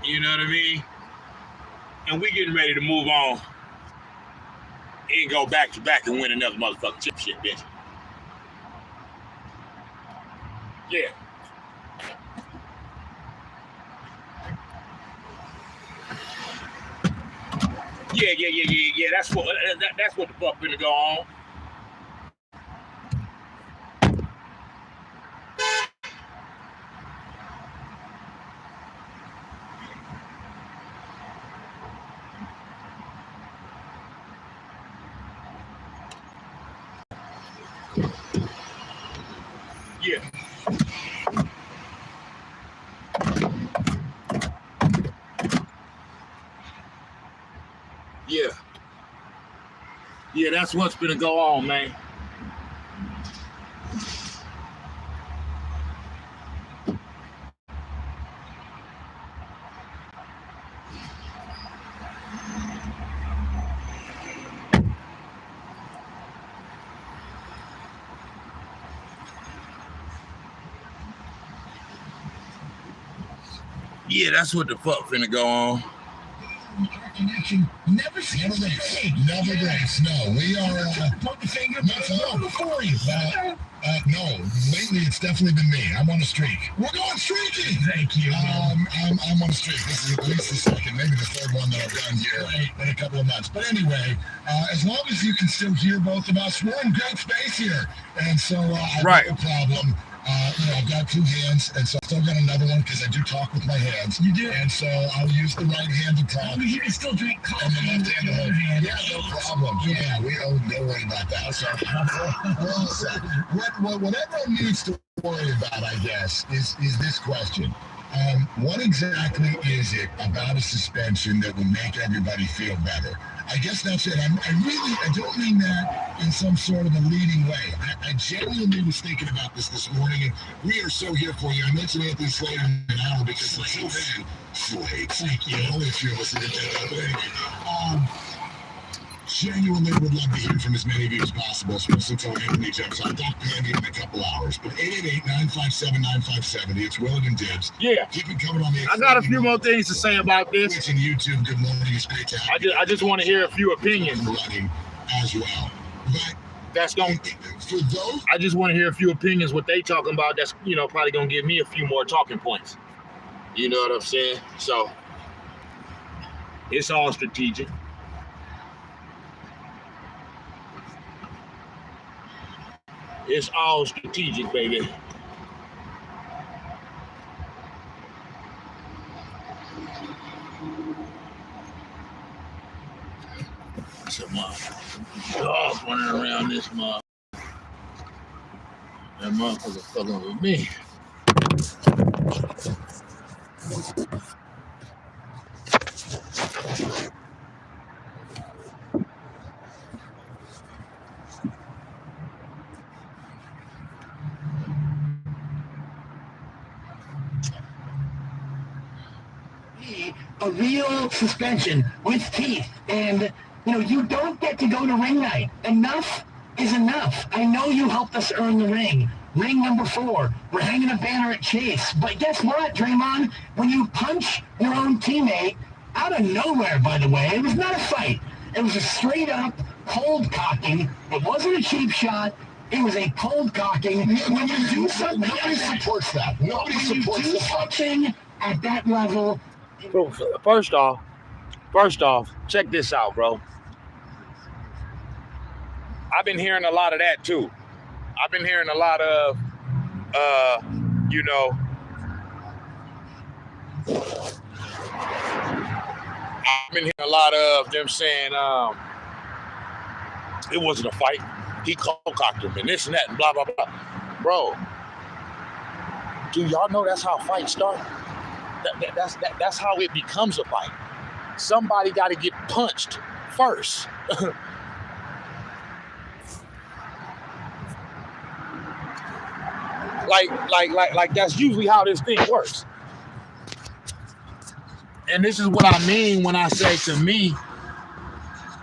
You know what I mean? And we getting ready to move on and go back to back and win another motherfucking chip shit, bitch. Yeah. Yeah. That's what the fuck finna go on. Yeah. Yeah. Yeah, that's what's gonna go on, man. Yeah, that's what the fuck finna go on. Our connection never breaks. No, we are. Point the finger. No, for you. No, lately it's definitely been me. I'm on a streak. We're going streaking. Thank you. I'm on a streak. This is at least the second, maybe the third one that I've done here in a couple of months. But anyway, as long as you can still hear both of us, we're in great space here, and so I have no problem. I've got two hands, and so I've still got another one because I do talk with my hands. You do? And so I'll use the right hand to talk. You can still drink And coffee the left with hand your to other hold. hand. Yeah, no problem. Yeah, don't worry about that. So, we're all set. What everyone needs to worry about, I guess, is this question. What exactly is it about a suspension that will make everybody feel better? I guess that's it. I don't mean that in some sort of a leading way. I genuinely was thinking about this morning, and we are so here for you. I mentioned Anthony Slater in an hour because it's so bad. Slate. Thank you. Only a few of us didn't get that. But anyway, genuinely would love to hear from as many of you as possible, especially until Anthony jumps on. Doc Pandy in a couple hours. But 888-957-9570. It's Willard and Dibs. Yeah. Keep it coming on the I got a few more things to say about this. Twitch and YouTube. Good morning. It's great to have I just want to hear a few opinions. running as well. But That's going. for those, I just want to hear a few opinions. What they talking about? That's probably gonna give me a few more talking points. You know what I'm saying? So it's all strategic. It's all strategic, baby. It's a dog running around this mother. That motherfucker fucking with me. A real suspension with teeth, and you don't get to go to ring night. Enough is enough. I know you helped us earn the ring. Ring number 4. We're hanging a banner at Chase. But guess what, Draymond? When you punch your own teammate out of nowhere, by the way, it was not a fight. It was a straight up cold cocking. It wasn't a cheap shot. It was a cold cocking. When you do something, nobody supports that. Nobody supports do the fight. something at that level. First off, check this out, bro. I've been hearing a lot of that too. I've been hearing a lot of, I've been hearing a lot of them saying, it wasn't a fight. He cold-cocked him and this and that and blah, blah, blah. Bro, do y'all know that's how fights start? That's how it becomes a fight. Somebody got to get punched first. like that's usually how this thing works. And this is what I mean when I say, to me,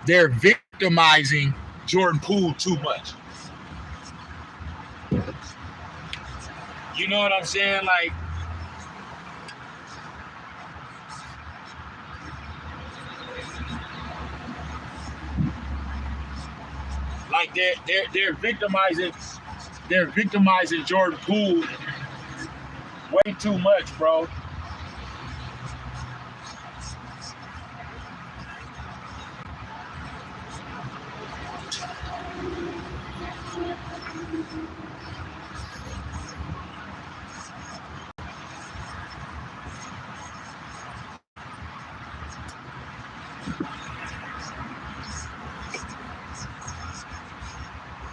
they're victimizing Jordan Poole too much. You know what I'm saying? Like they're victimizing Jordan Poole way too much, bro.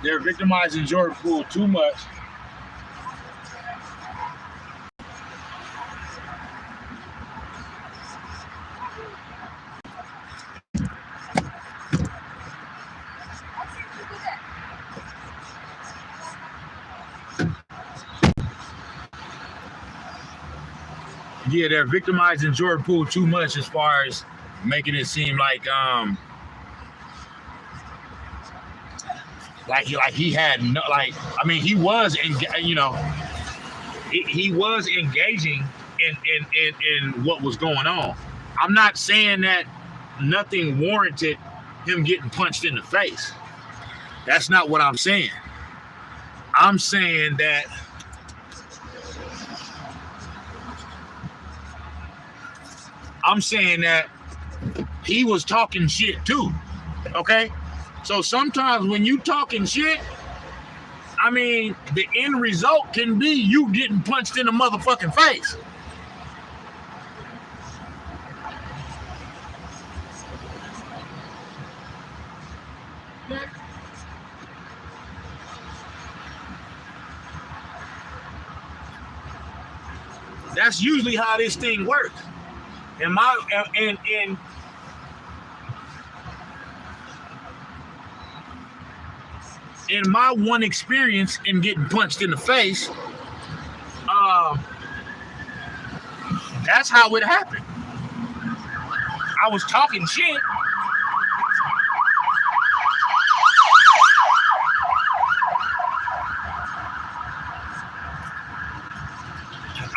They're victimizing Jordan Poole too much. Yeah, they're victimizing Jordan Poole too much as far as making it seem like he had no, like, I mean, he was he was engaging in what was going on. I'm not saying that nothing warranted him getting punched in the face. That's not what I'm saying. I'm saying that he was talking shit too. Okay? So sometimes when you talking shit, I mean, the end result can be you getting punched in the motherfucking face. That's usually how this thing works. In my one experience in getting punched in the face, that's how it happened. I was talking shit.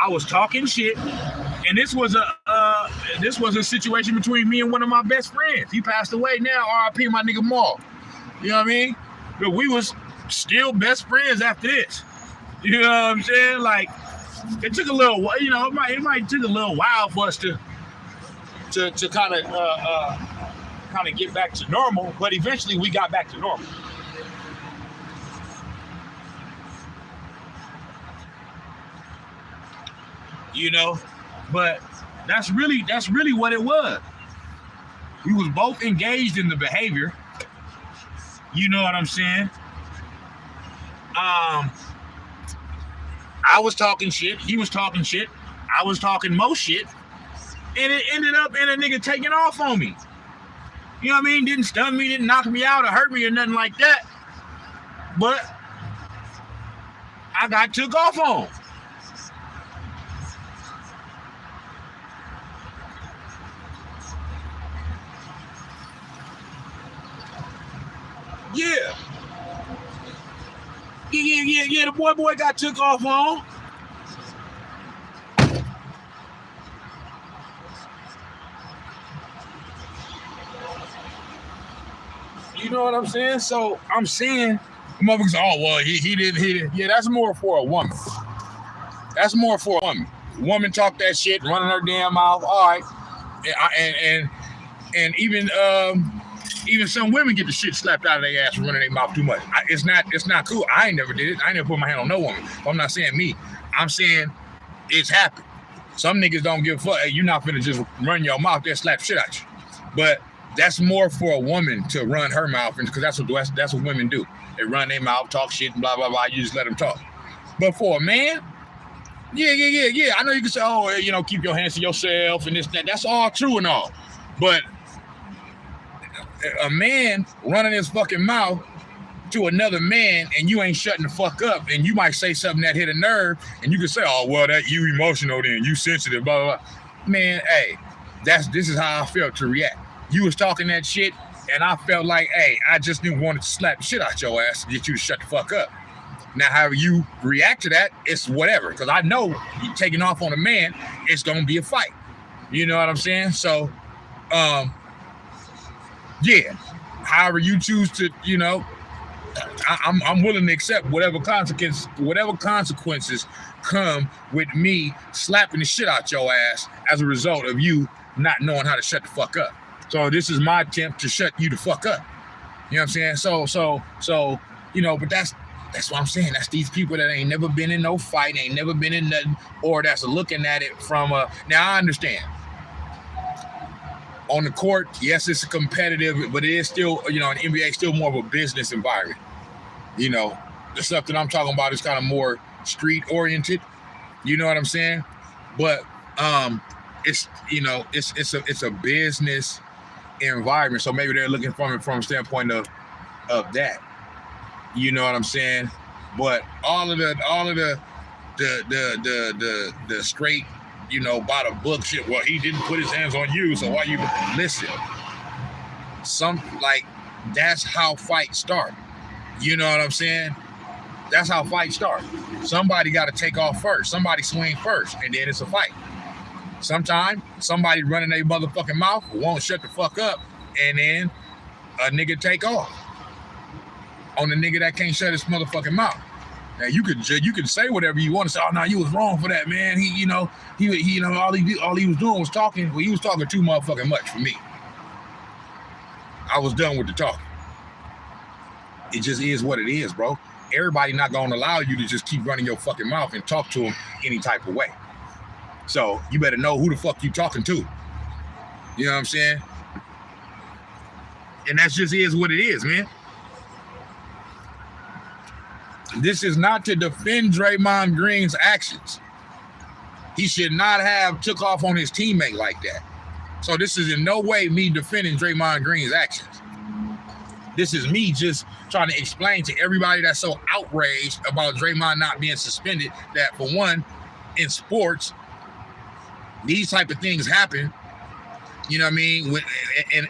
I was talking shit, and this was a situation between me and one of my best friends. He passed away now, R.I.P. my nigga Maul. You know what I mean? But we was still best friends after this. You know what I'm saying? Like, it took a little, you know, it might take a little while for us to kind of get back to normal, but eventually we got back to normal. You know, but that's really what it was. We was both engaged in the behavior. You know what I'm saying? I was talking shit. He was talking shit. I was talking most shit. And it ended up in a nigga taking off on me. You know what I mean? Didn't stun me, didn't knock me out or hurt me or nothing like that. But I got took off on. Yeah. The boy got took off on. You know what I'm saying? So I'm saying, motherfuckers, oh, well, he didn't. Yeah, that's more for a woman. That's more for a woman. Woman talk that shit, running her damn mouth. All right. And even some women get the shit slapped out of their ass for running their mouth too much. It's not cool. I ain't never did it. I ain't never put my hand on no woman. I'm not saying me. I'm saying it's happened. Some niggas don't give a fuck. Hey, you're not finna just run your mouth there, slap shit at you. But that's more for a woman to run her mouth, because that's what women do. They run their mouth, talk shit, and blah blah blah. You just let them talk. But for a man, yeah. I know you can say, oh, you know, keep your hands to yourself and this, that. That's all true and all. But a man running his fucking mouth to another man and you ain't shutting the fuck up, and you might say something that hit a nerve, and you can say, oh, well, that you emotional then, you sensitive, blah, blah, blah. Man, hey, this is how I felt to react. You was talking that shit, and I felt like, hey, I just didn't want to slap the shit out your ass to get you to shut the fuck up. Now, however you react to that, it's whatever, because I know you taking off on a man, it's going to be a fight. You know what I'm saying? So, yeah, however you choose to, you know, I'm willing to accept whatever consequences come with me slapping the shit out your ass as a result of you not knowing how to shut the fuck up. So this is my attempt to shut you the fuck up. You know what I'm saying? So, you know, but that's what I'm saying. That's these people that ain't never been in no fight, ain't never been in nothing, or that's looking at it from a, now I understand. On the court, yes, it's a competitive, but it is still, you know, an NBA is still more of a business environment. You know, the stuff that I'm talking about is kind of more street oriented. You know what I'm saying? But it's, you know, it's a business environment. So maybe they're looking from a standpoint of that. You know what I'm saying? But all of the straight by the book shit. Well, he didn't put his hands on you, so why you listen? That's how fights start. You know what I'm saying? That's how fights start. Somebody got to take off first. Somebody swing first, and then it's a fight. Sometimes somebody running their motherfucking mouth won't shut the fuck up, and then a nigga take off on the nigga that can't shut his motherfucking mouth. Now you could say whatever you want to say. Oh no, you was wrong for that, man. He all he was doing was talking. Well, he was talking too motherfucking much for me. I was done with the talking. It just is what it is, bro. Everybody not gonna allow you to just keep running your fucking mouth and talk to them any type of way. So you better know who the fuck you talking to. You know what I'm saying? And that just is what it is, man. This is not to defend Draymond Green's actions. He should not have took off on his teammate like that. So this is in no way me defending Draymond Green's actions. This is me just trying to explain to everybody that's so outraged about Draymond not being suspended that, for one, in sports, these type of things happen, you know what I mean,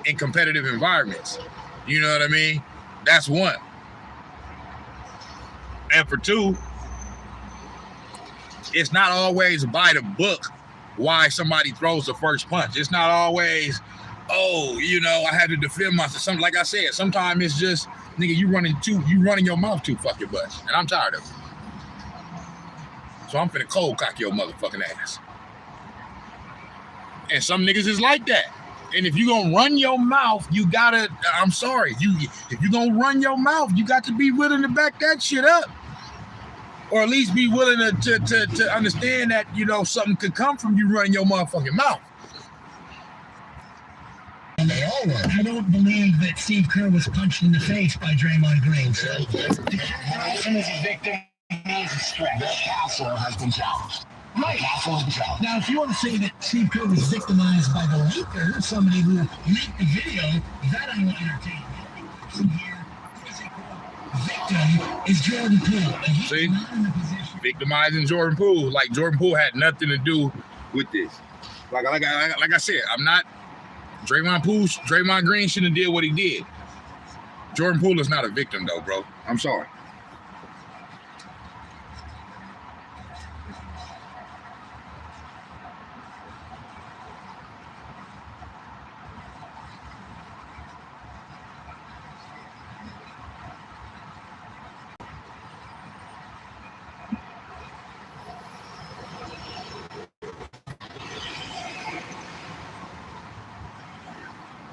in competitive environments. You know what I mean? That's one. And for two, it's not always by the book why somebody throws the first punch. It's not always, I had to defend myself. Something like I said, sometimes it's just, nigga, you running your mouth too fucking much. And I'm tired of it. So I'm finna cold cock your motherfucking ass. And some niggas is like that. And if you gonna run your mouth, you gotta, I'm sorry, if you gonna run your mouth, you got to be willing to back that shit up. Or at least be willing to understand that, something could come from you running your motherfucking mouth. And they all were. I don't believe that Steve Kerr was punched in the face by Draymond Green. So Him as a victim means a stretch. The castle has been challenged. Right. The castle has been challenged. now, if you want to say that Steve Kerr was victimized by the leaker, somebody who leaked the video, that I will entertain. Here, physical victim is Jordan Poole. And he's See? not in the position. Victimizing Jordan Poole. Like, Jordan Poole had nothing to do with this. Like I said, I'm not, Draymond Green shouldn't have did what he did. Jordan Poole is not a victim, though, bro. I'm sorry.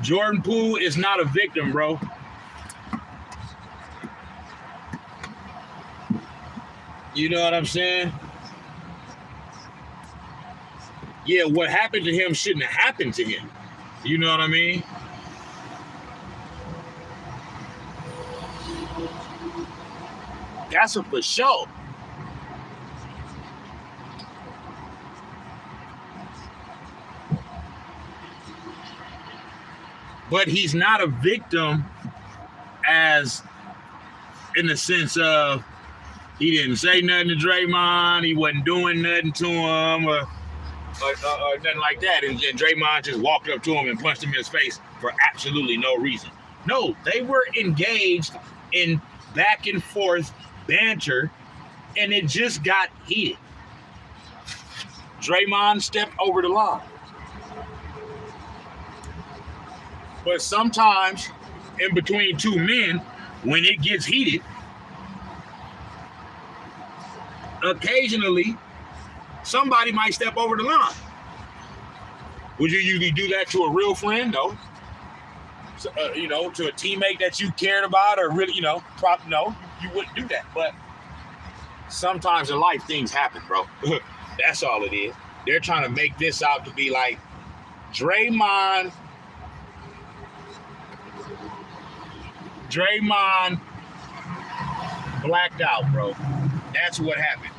Jordan Poole is not a victim, bro. You know what I'm saying? Yeah, what happened to him shouldn't have happened to him. You know what I mean? That's a for sure. But he's not a victim as in the sense of he didn't say nothing to Draymond, he wasn't doing nothing to him or nothing like that. And Draymond just walked up to him and punched him in his face for absolutely no reason. No, they were engaged in back and forth banter and it just got heated. Draymond stepped over the line. But sometimes, in between two men, when it gets heated, occasionally, somebody might step over the line. Would you usually do that to a real friend? No. So, to a teammate that you cared about or really, no, you wouldn't do that. But sometimes in life, things happen, bro. That's all it is. They're trying to make this out to be like Draymond blacked out, bro. That's what happened.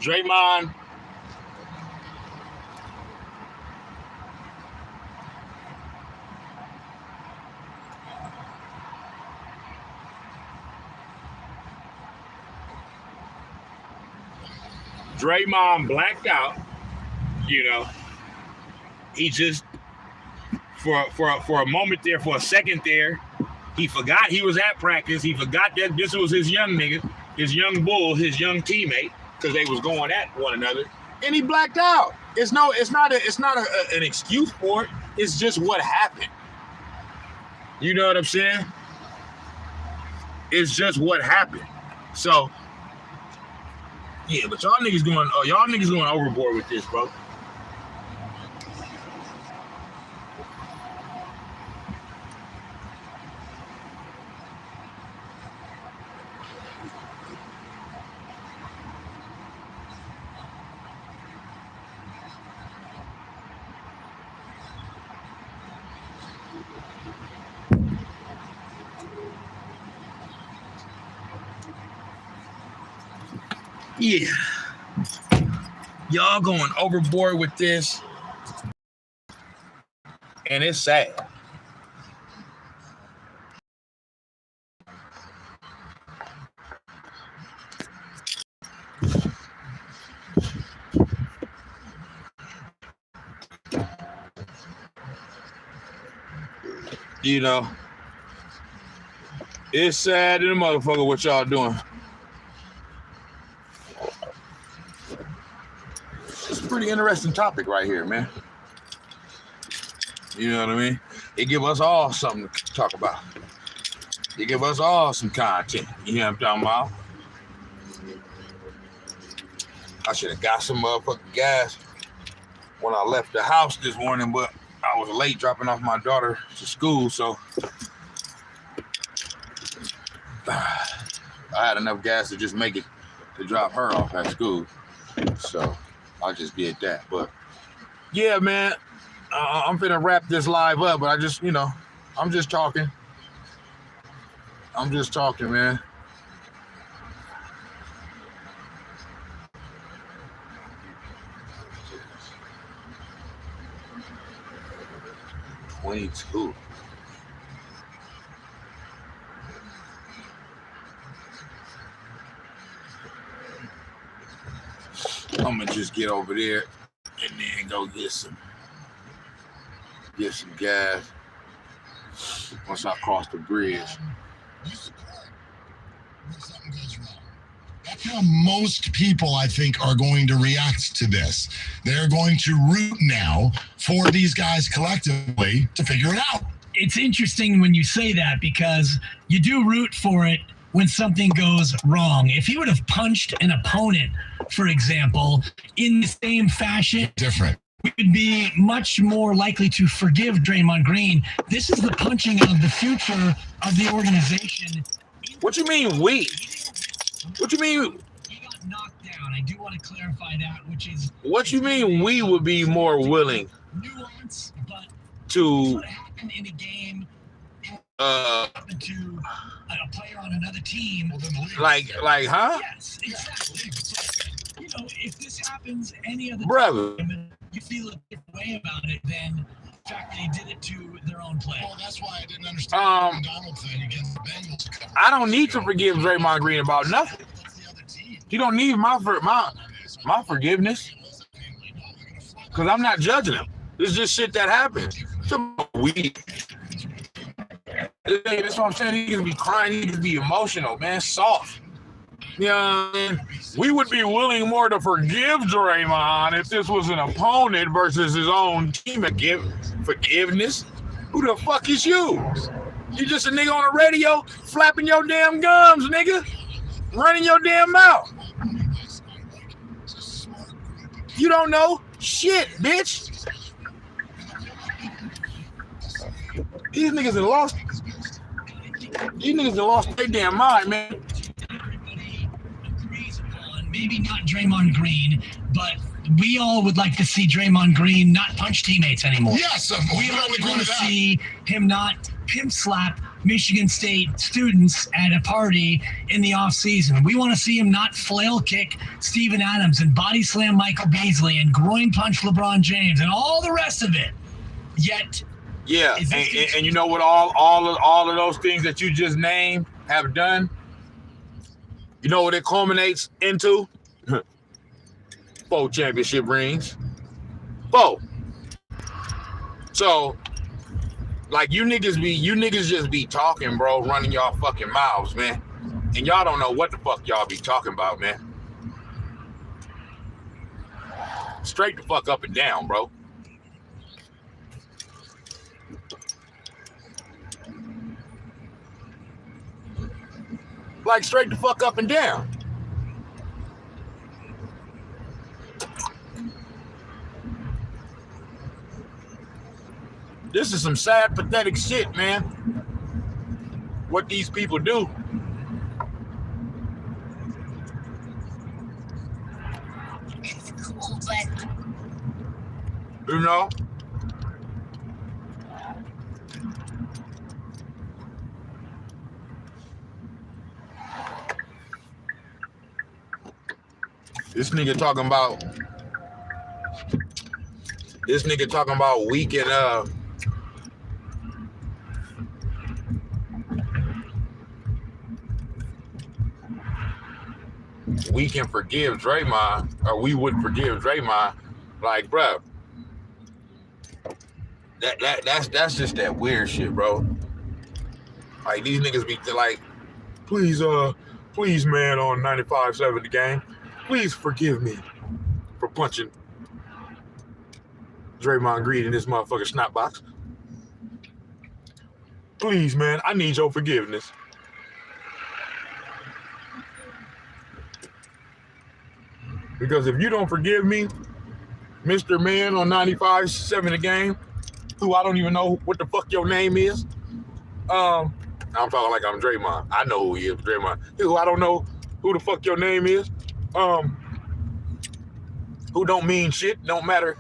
Draymond Draymond blacked out. You know, he just for a moment there, for a second there, he forgot he was at practice. He forgot that this was his young nigga, his young bull, his young teammate, because they was going at one another, and he blacked out. It's not an excuse for it. It's just what happened. You know what I'm saying? It's just what happened. So, yeah, but y'all niggas going overboard with this, bro. Yeah. Y'all going overboard with this. And it's sad. You know, it's sad in the motherfucker what y'all doing. It's a pretty interesting topic right here, man. You know what I mean? It give us all something to talk about. It give us all some content. You know what I'm talking about? I should have got some motherfucking gas when I left the house this morning, but I was late dropping off my daughter to school, so I had enough gas to just make it to drop her off at school. So I just did that. But yeah, man, I'm finna wrap this live up, but I just, you know, I'm just talking. I'm just talking, man. $22. I'm gonna just get over there and then go get some gas once I cross the bridge. You support when something goes wrong. That's how most people, I think, are going to react to this. They're going to root now for these guys collectively to figure it out. It's interesting when you say that because you do root for it when something goes wrong. If he would have punched an opponent, for example, in the same fashion, Different. we would be much more likely to forgive Draymond Green. This is the punching of the future of the organization. What you mean we? What you mean? He got knocked down. I do want to clarify that, which is... What you mean we would be more willing nuance, but to what happened in a game happened to a player on another team. like huh? Yes, exactly. So, you know, if this happens any other Brother. time, you feel a different way about it than the fact that he did it to their own player. Well, that's why I didn't understand the Donald thing against the Bengals. I don't need to forgive Draymond Green about nothing. He don't need my forgiveness because I'm not judging him. This is just shit that happened. Some weed. That's what I'm saying. He can be crying. He can be emotional, man. Soft. You know what I mean? We would be willing more to forgive Draymond if this was an opponent versus his own team. Forgiveness? Who the fuck is you? You just a nigga on the radio flapping your damn gums, nigga. Running your damn mouth. You don't know shit, bitch. These niggas have lost. These niggas have lost their damn mind, man. Everybody agrees upon, maybe not Draymond Green, but we all would like to see Draymond Green not punch teammates anymore. Yes, We all want to see him not pimp slap Michigan State students at a party in the offseason. We want to see him not flail kick Steven Adams and body slam Michael Beasley and groin punch LeBron James and all the rest of it. Yet, yeah, and you know what all of those things that you just named have done? You know what it culminates into? 4 championship rings. 4. So, like, you niggas just be talking, bro, running y'all fucking mouths, man. And y'all don't know what the fuck y'all be talking about, man. Straight the fuck up and down, bro. Like, straight the fuck up and down. This is some sad, pathetic shit, man. What these people do. It's cool, but You know? This nigga talking about weak and we can forgive Draymond, or we would forgive Draymond. Like, bro, that's just that weird shit, bro. Like, these niggas be like, please, man, on 95-7 the game, please forgive me for punching Draymond Green in this motherfucking snot box. Please, man, I need your forgiveness. Because if you don't forgive me, Mr. Man on 95-7 the game, who I don't even know what the fuck your name is. I'm talking like I'm Draymond. I know who he is, Draymond. Who I don't know who the fuck your name is. Who don't mean shit, don't matter,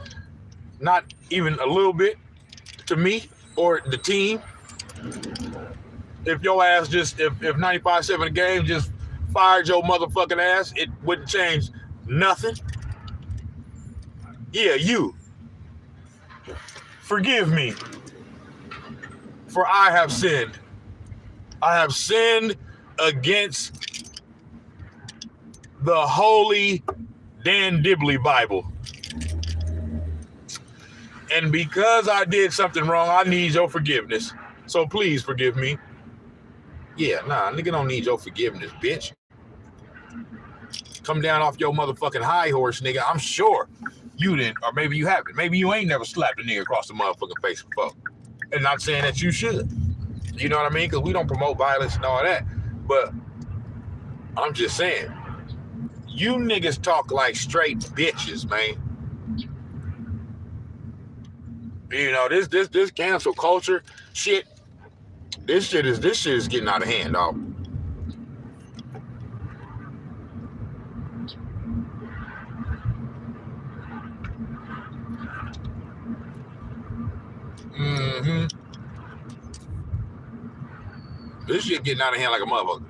not even a little bit to me or the team. If your ass just, if 95-7 the game just fired your motherfucking ass, it wouldn't change nothing. Yeah, you. Forgive me, for I have sinned. I have sinned against the holy Dan Dibley Bible. And because I did something wrong, I need your forgiveness. So please forgive me. Yeah, nah, nigga don't need your forgiveness, bitch. Come down off your motherfucking high horse, nigga. I'm sure you didn't, or maybe you haven't. Maybe you ain't never slapped a nigga across the motherfucking face before. And not saying that you should. You know what I mean? Because we don't promote violence and all that. But I'm just saying, you niggas talk like straight bitches, man. You know, this cancel culture shit, this shit is getting out of hand, dog. Mm-hmm. This shit getting out of hand like a motherfucker.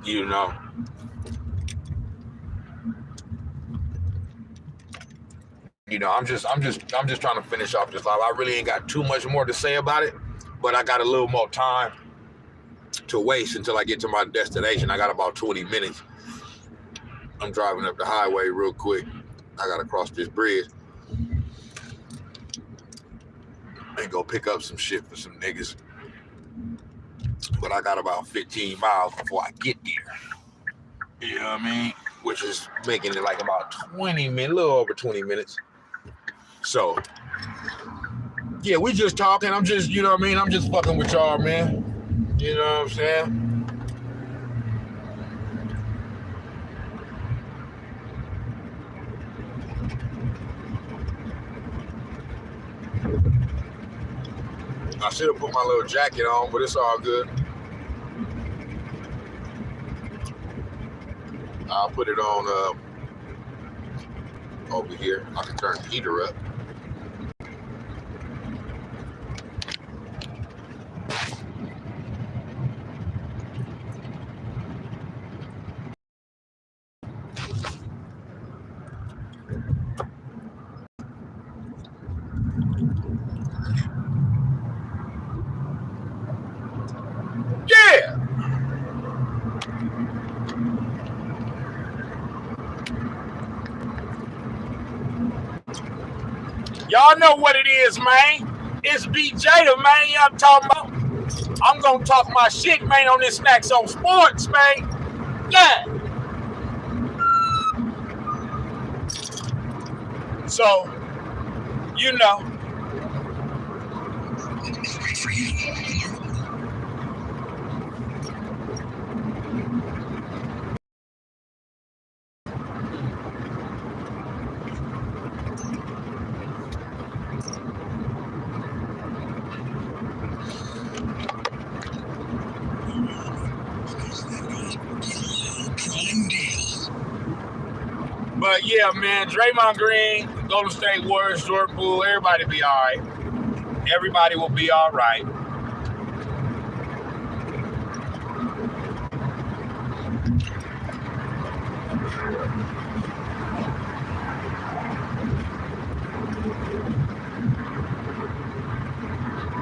You know. You know, I'm just trying to finish off this live. I really ain't got too much more to say about it, but I got a little more time to waste until I get to my destination. I got about 20 minutes. I'm driving up the highway real quick. I gotta cross this bridge and go pick up some shit for some niggas. But I got about 15 miles before I get there. You know what I mean? Which is making it like about 20 minutes, a little over 20 minutes. So, yeah, we just talking. I'm just, you know what I mean? I'm just fucking with y'all, man. You know what I'm saying? I should have put my little jacket on, but it's all good. I'll put it on over here. I can turn the heater up. Y'all know what it is, man. It's BJ, the man I'm talking about. I'm gonna talk my shit, man, on this Snax on Sports, man. Yeah. So, you know. It's great for you. But yeah, man, Draymond Green, Golden State Warriors, Jordan Poole, everybody be all right. Everybody will be all right.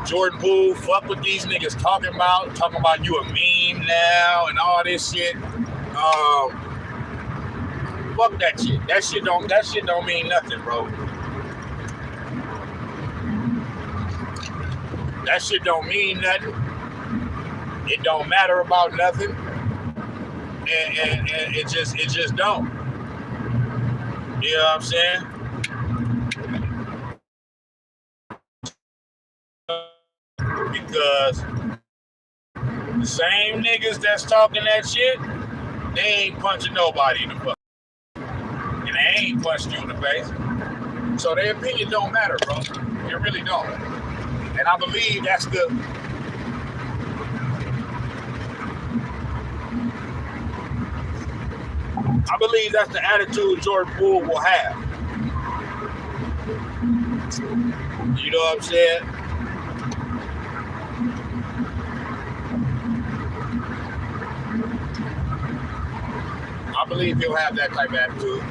Jordan Poole, fuck what these niggas talking about you a meme now and all this shit. Fuck that shit. That shit don't mean nothing, bro. That shit don't mean nothing. It don't matter about nothing. And it just don't. You know what I'm saying? Because the same niggas that's talking that shit, they ain't punching nobody in the fuck. And they ain't punched you in the face. So their opinion don't matter, bro. It really don't. And I believe that's the attitude Jordan Poole will have. You know what I'm saying? I believe he'll have that type of attitude.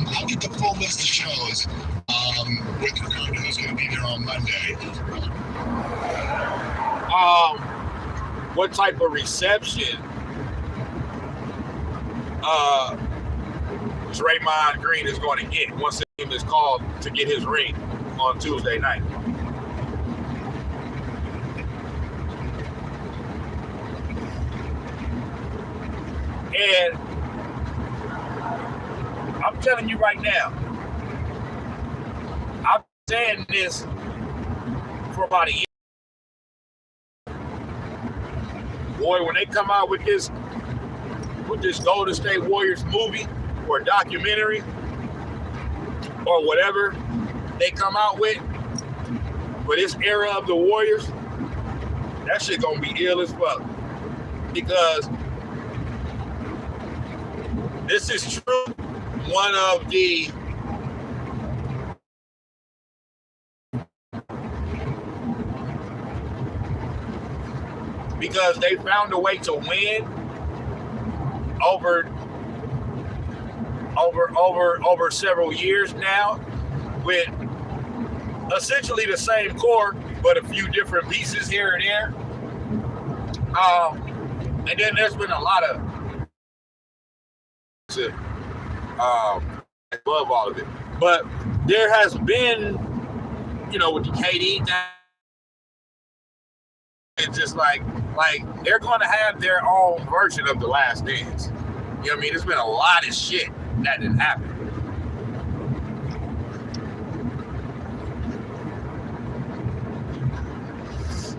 I'll get the full list of shows with regard to who's going to be there on Monday. What type of reception Draymond Green is going to get once the team is called to get his ring on Tuesday night? And I'm telling you right now, I've been saying this for about a year. Boy, when they come out with this Golden State Warriors movie or documentary or whatever they come out with for this era of the Warriors, that shit gonna be ill as fuck. Because this is true. One of the because they found a way to win over several years now with essentially the same core, but a few different pieces here and there. And then there's been a lot of above all of it. But there has been, with the KD now, it's just like they're going to have their own version of The Last Dance. You know what I mean? There's been a lot of shit that didn't happen.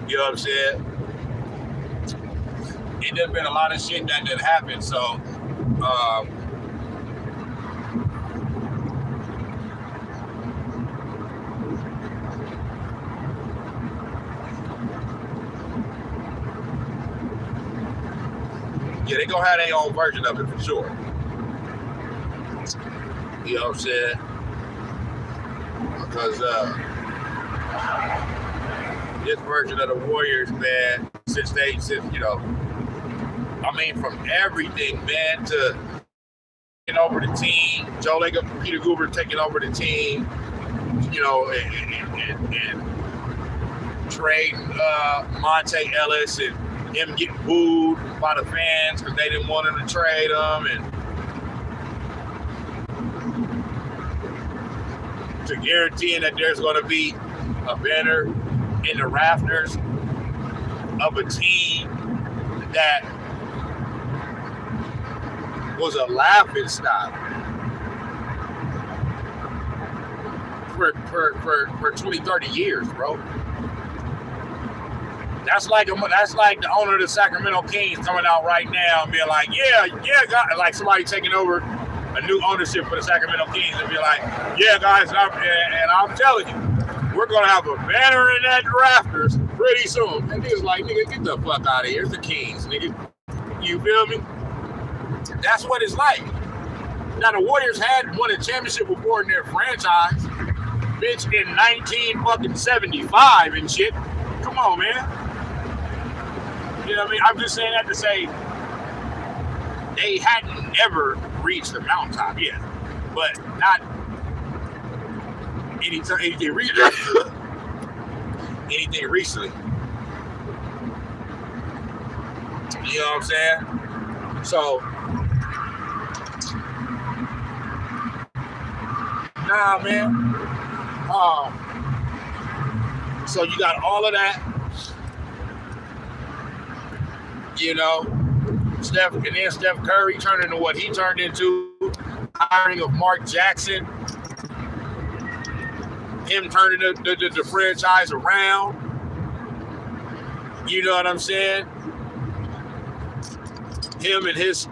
You know what I'm saying? There's been a lot of shit that didn't happen. So, yeah, they gonna have their own version of it for sure. You know what I'm saying? Because this version of the Warriors, man, since from everything, man, to taking over the team, Joe Lacob, Peter Guber taking over the team, and trading Monte Ellis and him getting booed by the fans because they didn't want him to trade him, and to guaranteeing that there's going to be a banner in the rafters of a team that was a laughing stock for 20, 30 years, bro. That's like the owner of the Sacramento Kings coming out right now and being like, yeah, guys, like somebody taking over a new ownership for the Sacramento Kings and be like, yeah, guys, and I'm telling you, we're gonna have a banner in that rafters pretty soon. And niggas like, nigga, get the fuck out of here. It's the Kings, nigga. You feel me? That's what it's like. Now the Warriors had won a championship before in their franchise, bitch, in 1975 and shit. Come on, man. You know what I mean? I'm just saying that to say they hadn't ever reached the mountaintop yet, but not anything recently. You know what I'm saying? So, nah, man. So you got all of that, you know. Steph Curry turned into what he turned into. Hiring of Mark Jackson, him turning the franchise around. You know what I'm saying? Him and his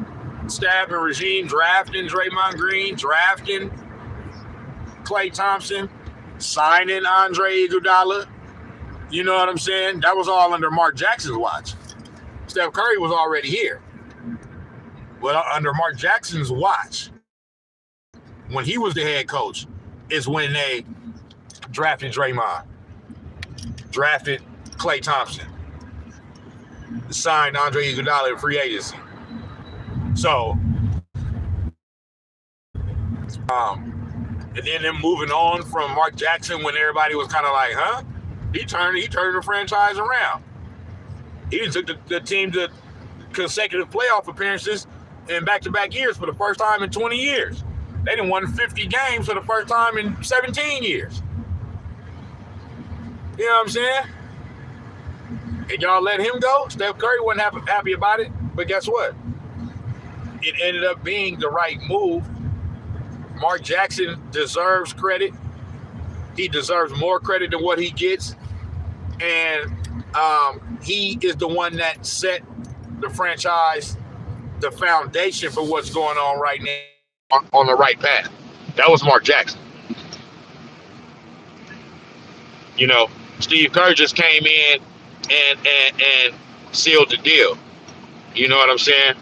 staff and regime drafting Draymond Green, drafting Klay Thompson, signing Andre Iguodala. You know what I'm saying? That was all under Mark Jackson's watch. Steph Curry was already here. Well, under Mark Jackson's watch, when he was the head coach, is when they drafted Draymond, drafted Klay Thompson, signed Andre Iguodala in free agency. So, and then them moving on from Mark Jackson when everybody was kind of like, huh? He turned the franchise around. He took the team to consecutive playoff appearances in back-to-back years for the first time in 20 years. They didn't win 50 games for the first time in 17 years. You know what I'm saying? And y'all let him go. Steph Curry wasn't happy about it, but guess what? It ended up being the right move. Mark Jackson deserves credit. He deserves more credit than what he gets. And he is the one that set the franchise, the foundation for what's going on right now on the right path. That was Mark Jackson. You know, Steve Kerr just came in and sealed the deal. You know what I'm saying?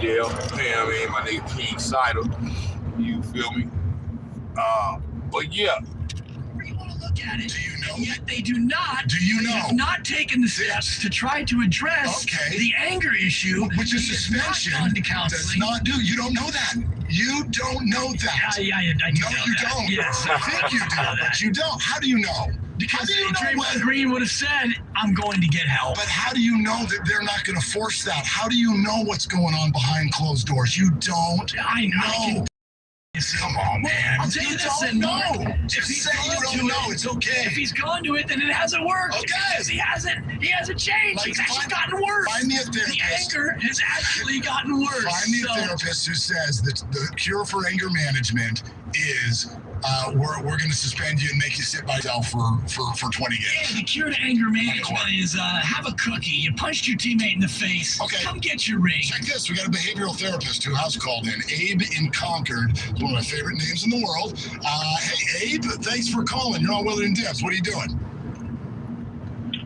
Yeah, you know what I mean? My nigga King Cider. You feel me? But yeah. You want to look at it. Do you know? Yet they do not. Do you They have know? not taken the steps to try to address Okay. the anger issue, Which is He has suspension. not gone to Does counseling. not do. You don't know that. You don't know that. Yeah, I do No, know you that. don't. Yes, I think you do, but you don't. How do you know? How Because do you know Draymond whether? Green would have said, "I'm going to get help." But how do you know that they're not going to force that? How do you know what's going on behind closed doors? You don't I know. know. Come on, man. I'll tell you this, don't then, Mark. know. If Just he's say you gone don't to know. it- It's okay. If he's gone to it, then it hasn't worked. Okay. Because he hasn't changed. Like, He's actually find- gotten worse. Find me a The therapist. anger has actually gotten worse. Find me a So- therapist who says that the cure for anger management is we're going to suspend you and make you sit by yourself for 20 Yeah, games. the cure to anger management is have a cookie. You punched your teammate in the face. Okay. Come get your ring. Check this. We got a behavioral therapist who has called in. Abe in Concord. It's one of my favorite names in the world. Hey, Abe, thanks for calling. You're on Willard and Dibs. What are you doing?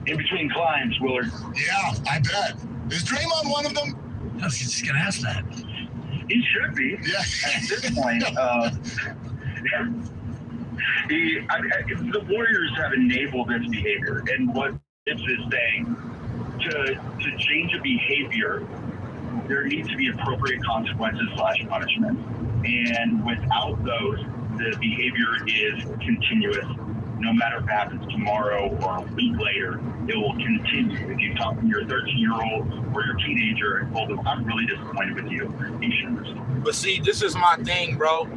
In between clients, Willard. Yeah, I bet. Is Draymond one of them? I was just going to ask that. He should be. Yeah. At this point, the Warriors have enabled this behavior, and what Gibbs is saying, to change a behavior, there needs to be appropriate consequences / punishment, and without those, the behavior is continuous. No matter if it happens tomorrow or a week later, it will continue. If you talk to your 13-year-old or your teenager and told them, "I'm really disappointed with you," you should understand. But see, this is my thing, bro.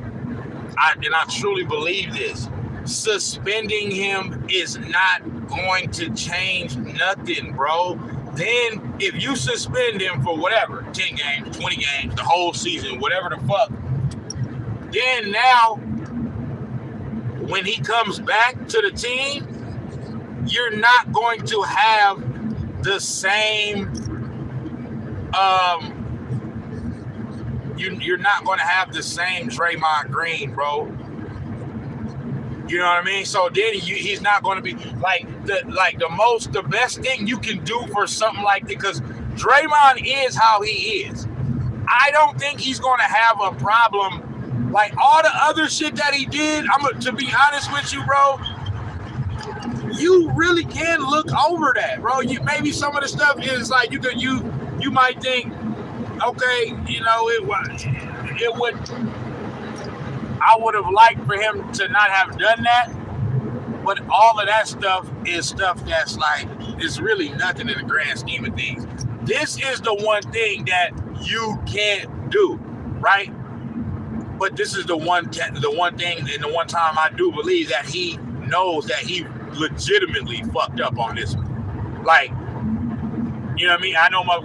I truly believe this. Suspending him is not going to change nothing, bro. Then if you suspend him for whatever, 10 games, 20 games, the whole season, whatever the fuck, then now when he comes back to the team, you're not going to have the same you're not going to have the same Draymond Green, bro. You know what I mean? So then he's not going to be the best thing you can do for something like that, because Draymond is how he is. I don't think he's going to have a problem like all the other shit that he did. To be honest with you, bro, you really can look over that, bro. Maybe some of the stuff is like you might think, okay, you know, I would have liked for him to not have done that, but all of that stuff is stuff that's like, it's really nothing in the grand scheme of things. This is the one thing that you can't do, right? But this is the one thing and the one time I do believe that he knows that he legitimately fucked up on this one. Like, you know what I mean? I know well,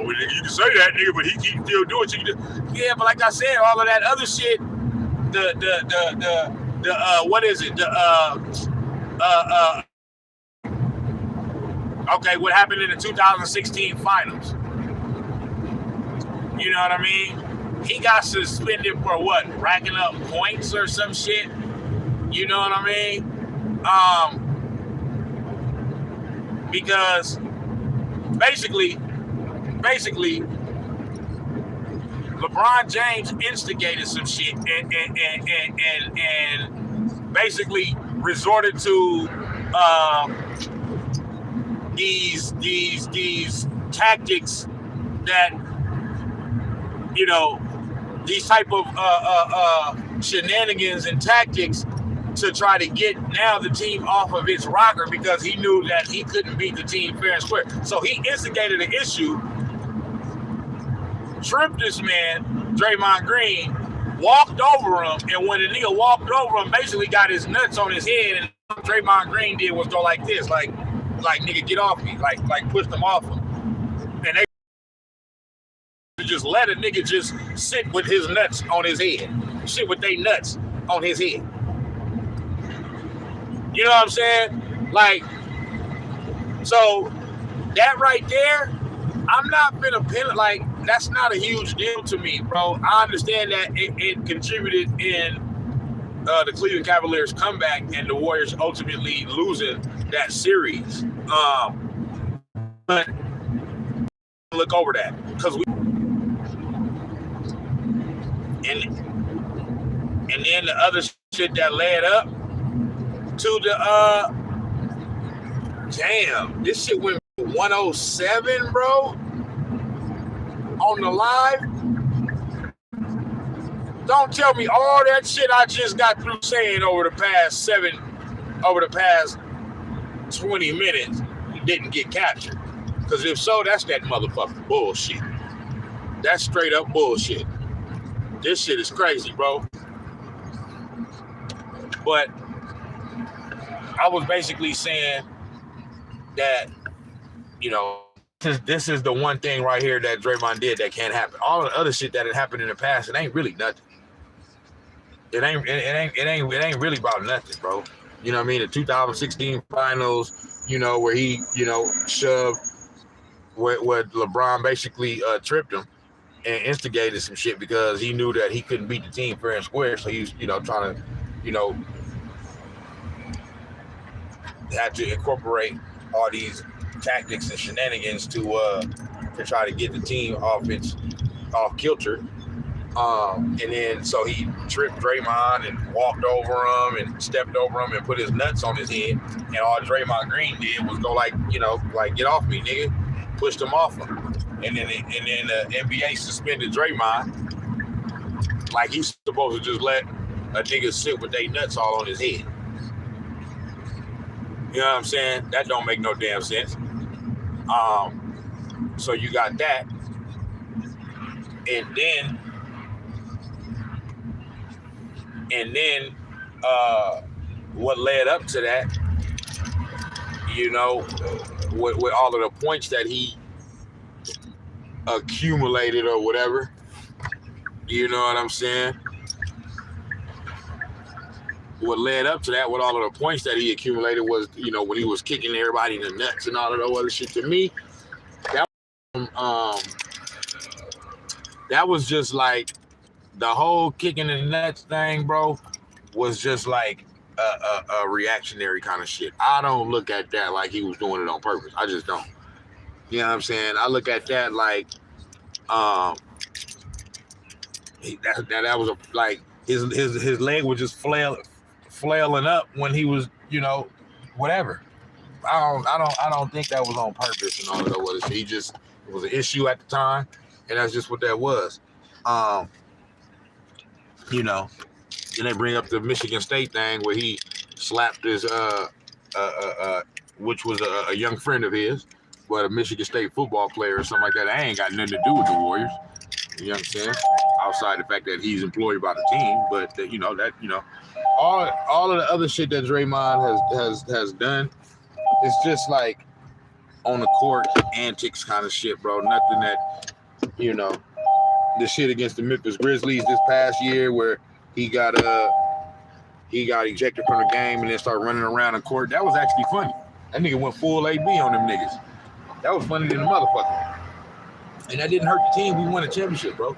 you can say that, nigga, but he keeps still doing shit. Yeah, but like I said, all of that other shit, what is it? Okay, what happened in the 2016 finals? You know what I mean? He got suspended for what? Racking up points or some shit? You know what I mean? Because basically, LeBron James instigated some shit and basically resorted to these tactics that, you know, these type of shenanigans and tactics to try to get now the team off of its rocker, because he knew that he couldn't beat the team fair and square. So he instigated an issue, tripped this man, Draymond Green, walked over him, and when the nigga walked over him, basically got his nuts on his head, and Draymond Green did was go like this, like nigga, get off me, like pushed him off him. And they just let a nigga just sit with his nuts on his head, sit with they nuts on his head. You know what I'm saying? Like, so that right there, I'm not gonna pin, like, that's not a huge deal to me, bro. I understand that it contributed in the Cleveland Cavaliers comeback and the Warriors ultimately losing that series. But look over that, because And then the other shit that led up to the damn, this shit went 107, bro. On the live. Don't tell me all that shit I just got through saying over the past 20 minutes didn't get captured. Because if so, that's that motherfucking bullshit. That's straight up bullshit. This shit is crazy, bro. But I was basically saying that, you know, this is the one thing right here that Draymond did that can't happen. All the other shit that had happened in the past, it ain't really nothing. It ain't really about nothing, bro. You know what I mean? The 2016 finals, you know, where he, you know, shoved where LeBron basically tripped him and instigated some shit because he knew that he couldn't beat the team fair and square. So he was, you know, trying to, you know, had to incorporate all these tactics and shenanigans to try to get the team off kilter. And then so he tripped Draymond and walked over him and stepped over him and put his nuts on his head. And all Draymond Green did was go like, you know, like, get off me, nigga. Pushed him off him. And then the NBA suspended Draymond like he's supposed to just let a nigga sit with their nuts all on his head. You know what I'm saying? That don't make no damn sense. So you got that. And then what led up to that, you know, with all of the points that he accumulated or whatever, you know what I'm saying? What led up to that with all of the points that he accumulated was, you know, when he was kicking everybody in the nuts and all of that other shit. To me, that was just like the whole kicking in the nuts thing, bro, was just like a reactionary kind of shit. I don't look at that like he was doing it on purpose. I just don't. You know what I'm saying? I look at that like that was like his leg was just flailing up when he was, you know, whatever. I don't think that was on purpose and all of that was. It was an issue at the time, and that's just what that was. You know, then they bring up the Michigan State thing where he slapped his which was a young friend of his, but a Michigan State football player or something like that. That ain't got nothing to do with the Warriors. You know what I'm saying? Outside the fact that he's employed by the team, but you know that, you know, all of the other shit that Draymond has done, it's just like on the court antics kind of shit, bro. Nothing that, you know, the shit against the Memphis Grizzlies this past year where he got ejected from the game and then started running around the court. That was actually funny. That nigga went full AB on them niggas. That was funny than a motherfucker. And that didn't hurt the team. We won a championship, bro.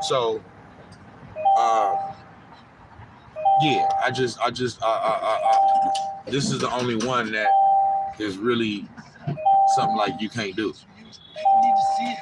So, yeah, I just, this is the only one that is really something like you can't do. I don't need to see it.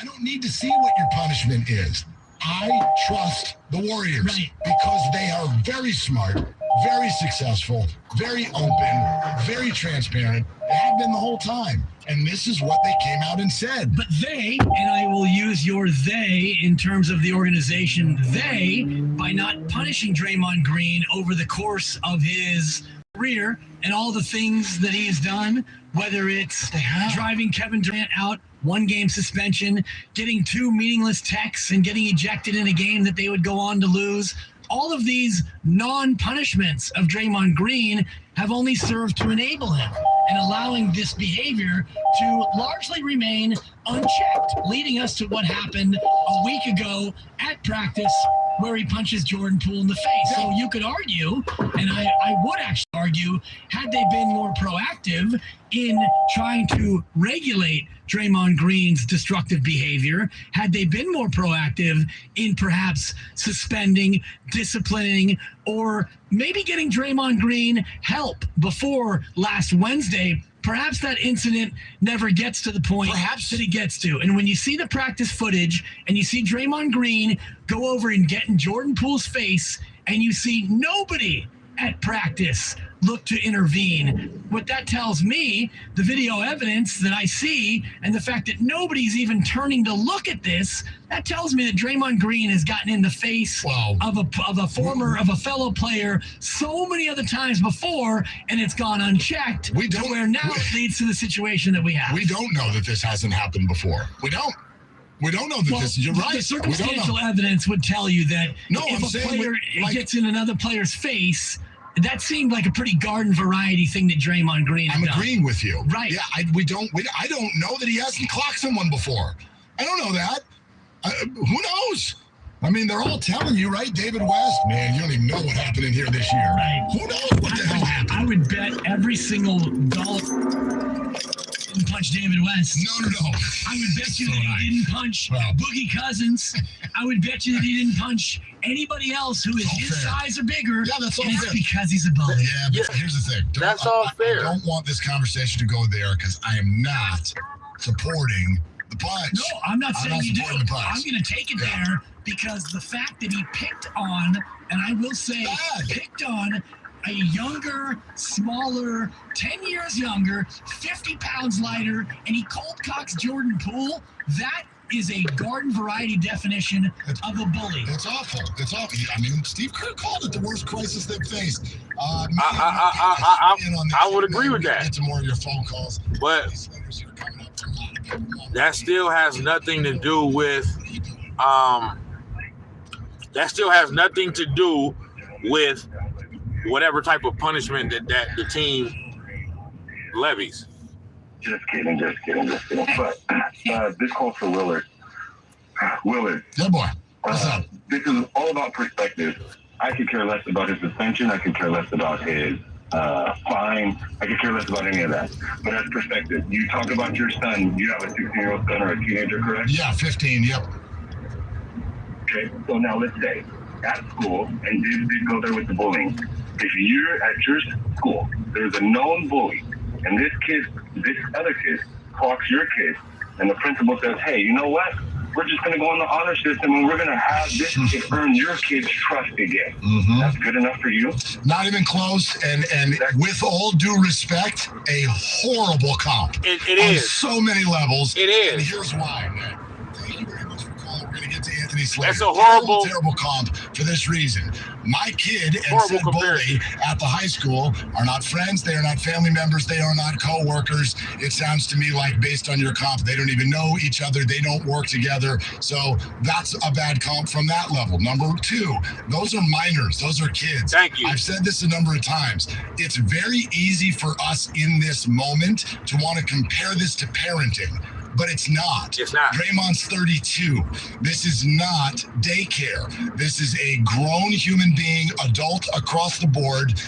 I don't need to see what your punishment is. I trust the Warriors because they are very smart, very successful, very open, very transparent. They have been the whole time. And this is what they came out and said. But they, and I will use your they in terms of the organization, they, by not punishing Draymond Green over the course of his career and all the things that he has done, whether it's driving Kevin Durant out, 1-game suspension, getting 2 meaningless texts and getting ejected in a game that they would go on to lose. All of these non-punishments of Draymond Green have only served to enable him and allowing this behavior to largely remain unchecked, leading us to what happened a week ago at practice where he punches Jordan Poole in the face. So you could argue, and I would actually argue, had they been more proactive in trying to regulate Draymond Green's destructive behavior, had they been more proactive in perhaps suspending, disciplining, or maybe getting Draymond Green help before last Wednesday perhaps that incident never gets to the point that it gets to. And when you see the practice footage and you see Draymond Green go over and get in Jordan Poole's face, and you see nobody at practice look to intervene, what that tells me, the video evidence that I see, and the fact that nobody's even turning to look at this, that tells me that Draymond Green has gotten in the face of a fellow player so many other times before, and it's gone unchecked. Where now it leads to the situation that we have. We don't know that this hasn't happened before. We don't know that this. You're right. The circumstantial evidence would tell you that if a player gets in another player's face, that seemed like a pretty garden variety thing that Draymond Green had done. Agreeing with you. Right. Yeah, I don't know that he hasn't clocked someone before. I don't know that. Who knows? I mean, they're all telling you, right? David West, man, you don't even know what happened in here this year. Right. Who knows what the hell happened? I would bet every single dollar didn't punch David West. No. I would bet you that he didn't punch Boogie Cousins. I would bet you that he didn't punch anybody else who is his size or bigger. Yeah, that's all and fair. it's because he's a bully. Yeah, but here's the thing. That's all fair. I don't want this conversation to go there because I am not supporting the punch. No, I'm not saying you do. supporting the punch. I'm going to take it there because the fact that he picked on, and I will say, picked on a younger, smaller, 10 years younger, 50 pounds lighter, and he cold cocks Jordan Poole, that is a garden variety definition of a bully. It's awful. It's awful. I mean, Steve Kerr called it the worst crisis they've faced. I would agree with that. Get to more of your phone calls. But that still has nothing to do with whatever type of punishment that the team levies. Just kidding. But this calls for Willard. Willard. Yeah, boy. What's up? This is all about perspective. I could care less about his suspension. I could care less about his fine. I could care less about any of that. But as perspective, you talk about your son. You have a 16-year-old son or a teenager, correct? Yeah, 15. Yep. Okay. So now let's say at school, and did go there with the bullying. If you're at your school, there's a known bully, and this other kid talks your kid, and the principal says, hey, you know what? We're just going to go on the honor system, and we're going to have this kid earn your kid's trust again. Mm-hmm. That's good enough for you? Not even close, and with all due respect, a horrible comp. It on is. so many levels. It is. And here's why, man. Thank you very much for calling. We're going to get to Anthony Slater. That's a horrible comp for this reason. My kid and Horrible said comparison. bully at the high school are not friends. They are not family members. They are not co-workers. It sounds to me like, based on your comp, they don't even know each other. They don't work together. So that's a bad comp from that level. Number two, those are minors. Those are kids. Thank you. I've said this a number of times. It's very easy for us in this moment to want to compare this to parenting. But it's not. It's not. Draymond's 32. This is not daycare. This is a grown human being, adult across the board,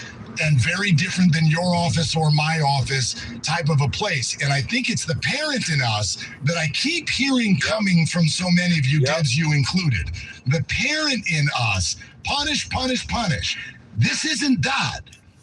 and very different than your office or my office type of a place. And I think it's the parent in us that I keep hearing coming from so many of you, Debs, you included. The parent in us, punish. This isn't that.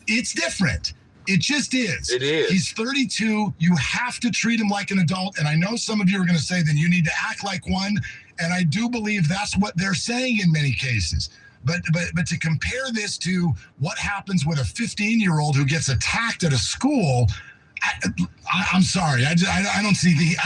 It's different. It just is. It is. He's 32. You have to treat him like an adult. And I know some of you are going to say, then you need to act like one. And I do believe that's what they're saying in many cases. But to compare this to what happens with a 15-year-old who gets attacked at a school, I'm sorry. I don't see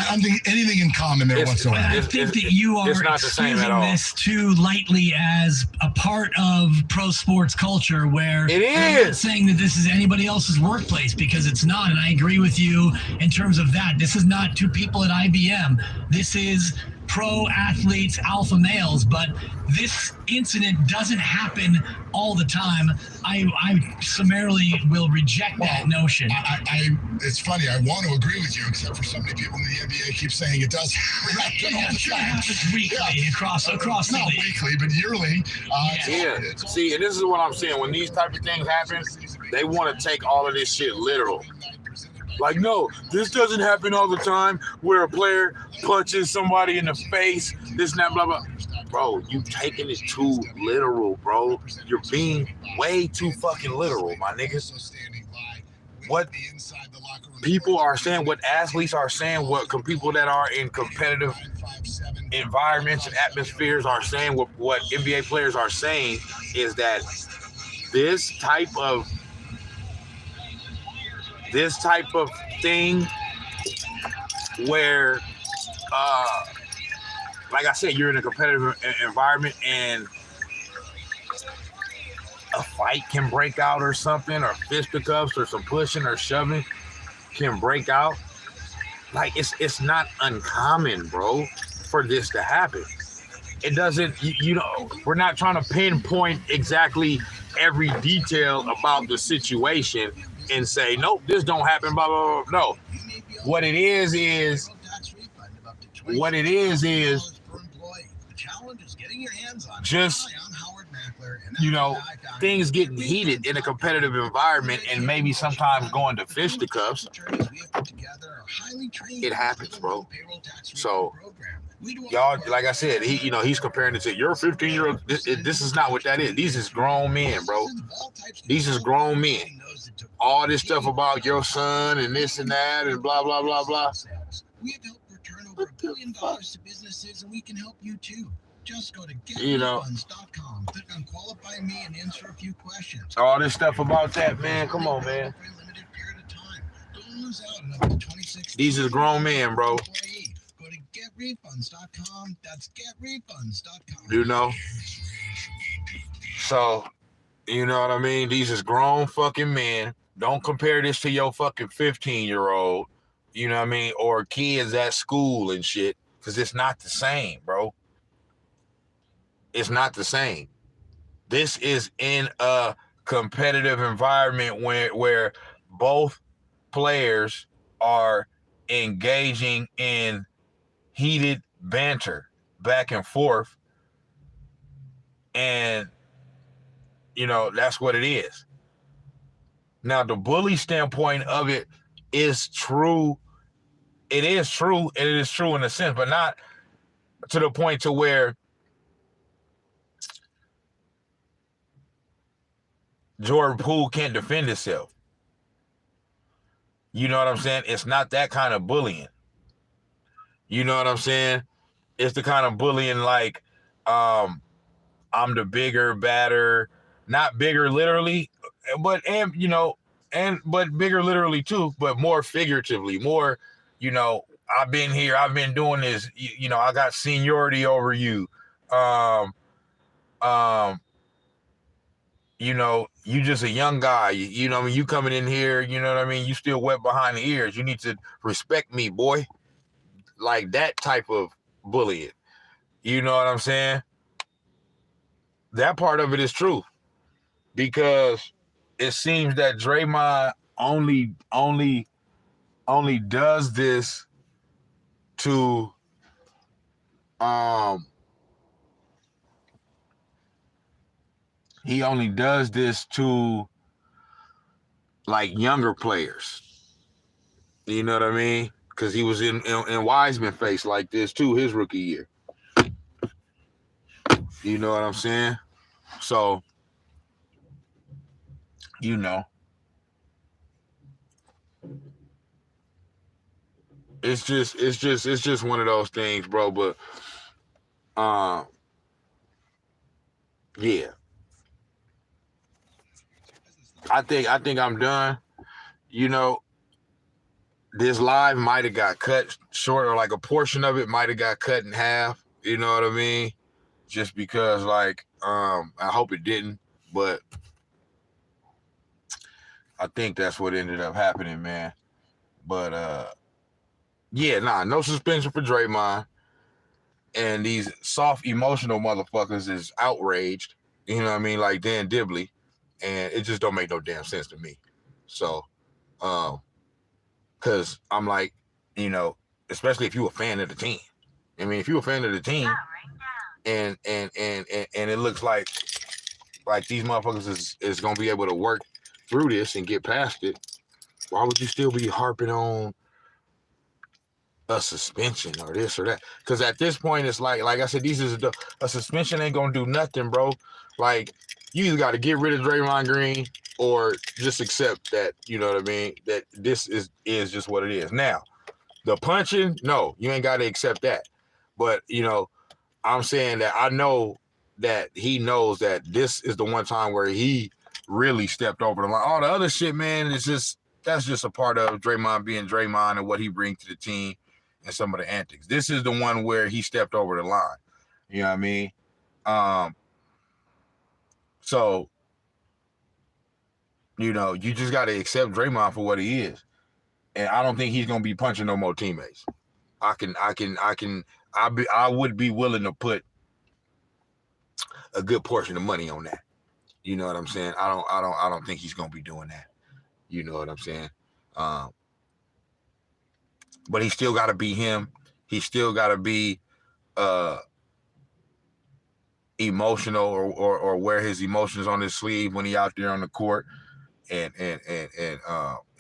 anything in common there whatsoever. I think that you are not the same at excusing all. this too lightly as a part of pro sports culture, where It I'm not is. saying that this is anybody else's workplace, because it's not. And I agree with you in terms of that. This is not two people at IBM. This is pro athletes, alpha males, but this incident doesn't happen all the time. I summarily will reject that notion. It's funny. I want to agree with you, except for so many people in the NBA keep saying it does happen all the It time. happens weekly across the Not league. weekly, but yearly. Yeah. See, and this is what I'm saying. When these type of things happen, they want to take all of this shit literal. Like, no, this doesn't happen all the time where a player punches somebody in the face, this and that, blah, blah. Bro, you taking it too literal, bro. You're being way too fucking literal, my niggas. What? The inside the locker room people are saying, what athletes are saying, what people that are in competitive environments and atmospheres are saying, what NBA players are saying is that this type of thing where, like I said, you're in a competitive environment and a fight can break out or something, or fisticuffs or some pushing or shoving can break out. Like, it's not uncommon, bro, for this to happen. It doesn't, you know, we're not trying to pinpoint exactly every detail about the situation and say, nope, this don't happen, blah, blah, blah. No. What it is just, you know, things getting heated in a competitive environment and maybe sometimes going to fisticuffs. It happens, bro. So, y'all, like I said, he's comparing it to your 15-year-old. This is not what that is. These is grown men, bro. These is grown men. All this stuff about your son and this and that and blah, blah, blah, blah. We have helped return over $1 billion to businesses, and we can help you too. Just go to getrefunds.com, click on qualify me, and answer a few questions. All this stuff about that, man. Come on, man. Don't lose out on up to 26. These is grown men, bro. Go to getrefunds.com. That's getrefunds.com. You know? So, you know what I mean? These is grown fucking men. Don't compare this to your fucking 15-year-old, you know what I mean? Or kids at school and shit, because it's not the same, bro. It's not the same. This is in a competitive environment where both players are engaging in heated banter back and forth. And, you know, that's what it is. Now, the bully standpoint of it is true. It is true, and it is true in a sense, but not to the point to where Jordan Poole can't defend himself. You know what I'm saying? It's not that kind of bullying. You know what I'm saying? It's the kind of bullying like, I'm the bigger, badder, not bigger literally, but bigger literally too, but more figuratively, more, you know, I've been here, I've been doing this, you know, I got seniority over you. You know, you just a young guy, you know what I mean? You coming in here, you know what I mean? You still wet behind the ears. You need to respect me, boy. Like that type of bullying. You know what I'm saying? That part of it is true. Because it seems that Draymond only does this to he only does this to like younger players. You know what I mean? Because he was in Wiseman face like this too his rookie year. You know what I'm saying? So, you know, it's just one of those things, bro. But yeah, I think I'm done. You know, this live might have got cut short, or like a portion of it might have got cut in half. You know what I mean? Just because, like, I hope it didn't, but I think that's what ended up happening, man. But yeah, no suspension for Draymond. And these soft, emotional motherfuckers is outraged. You know what I mean? Like Dan Dibley. And it just don't make no damn sense to me. So, because I'm like, you know, especially if you a fan of the team. I mean, if you a fan of the team, and it looks like these motherfuckers is gonna be able to work through this and get past it, why would you still be harping on a suspension or this or that? Because at this point, it's like I said, a suspension ain't gonna do nothing, bro. Like, you either got to get rid of Draymond Green or just accept that, you know what I mean, that this is just what it is. Now, the punching, no, you ain't got to accept that. But, you know, I'm saying that I know that he knows that this is the one time where he really stepped over the line. All the other shit, man, that's just a part of Draymond being Draymond and what he brings to the team and some of the antics. This is the one where he stepped over the line. You know what I mean? So, you know, you just got to accept Draymond for what he is. And I don't think he's going to be punching no more teammates. I would be willing to put a good portion of money on that. You know what I'm saying? I don't think he's going to be doing that. You know what I'm saying? But he still got to be him. He still got to be emotional or wear his emotions on his sleeve when he out there on the court and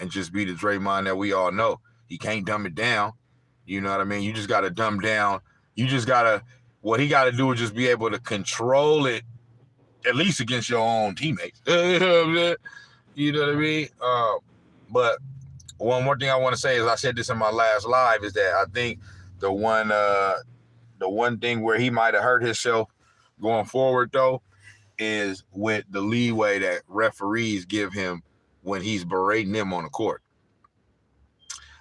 just be the Draymond that we all know. He can't dumb it down. You know what I mean? You just got to dumb down. You just got to, what he got to do is just be able to control it, at least against your own teammates. You know what I mean? But one more thing I want to say is, I said this in my last live, is that I think the one thing where he might have hurt himself going forward, though, is with the leeway that referees give him when he's berating them on the court.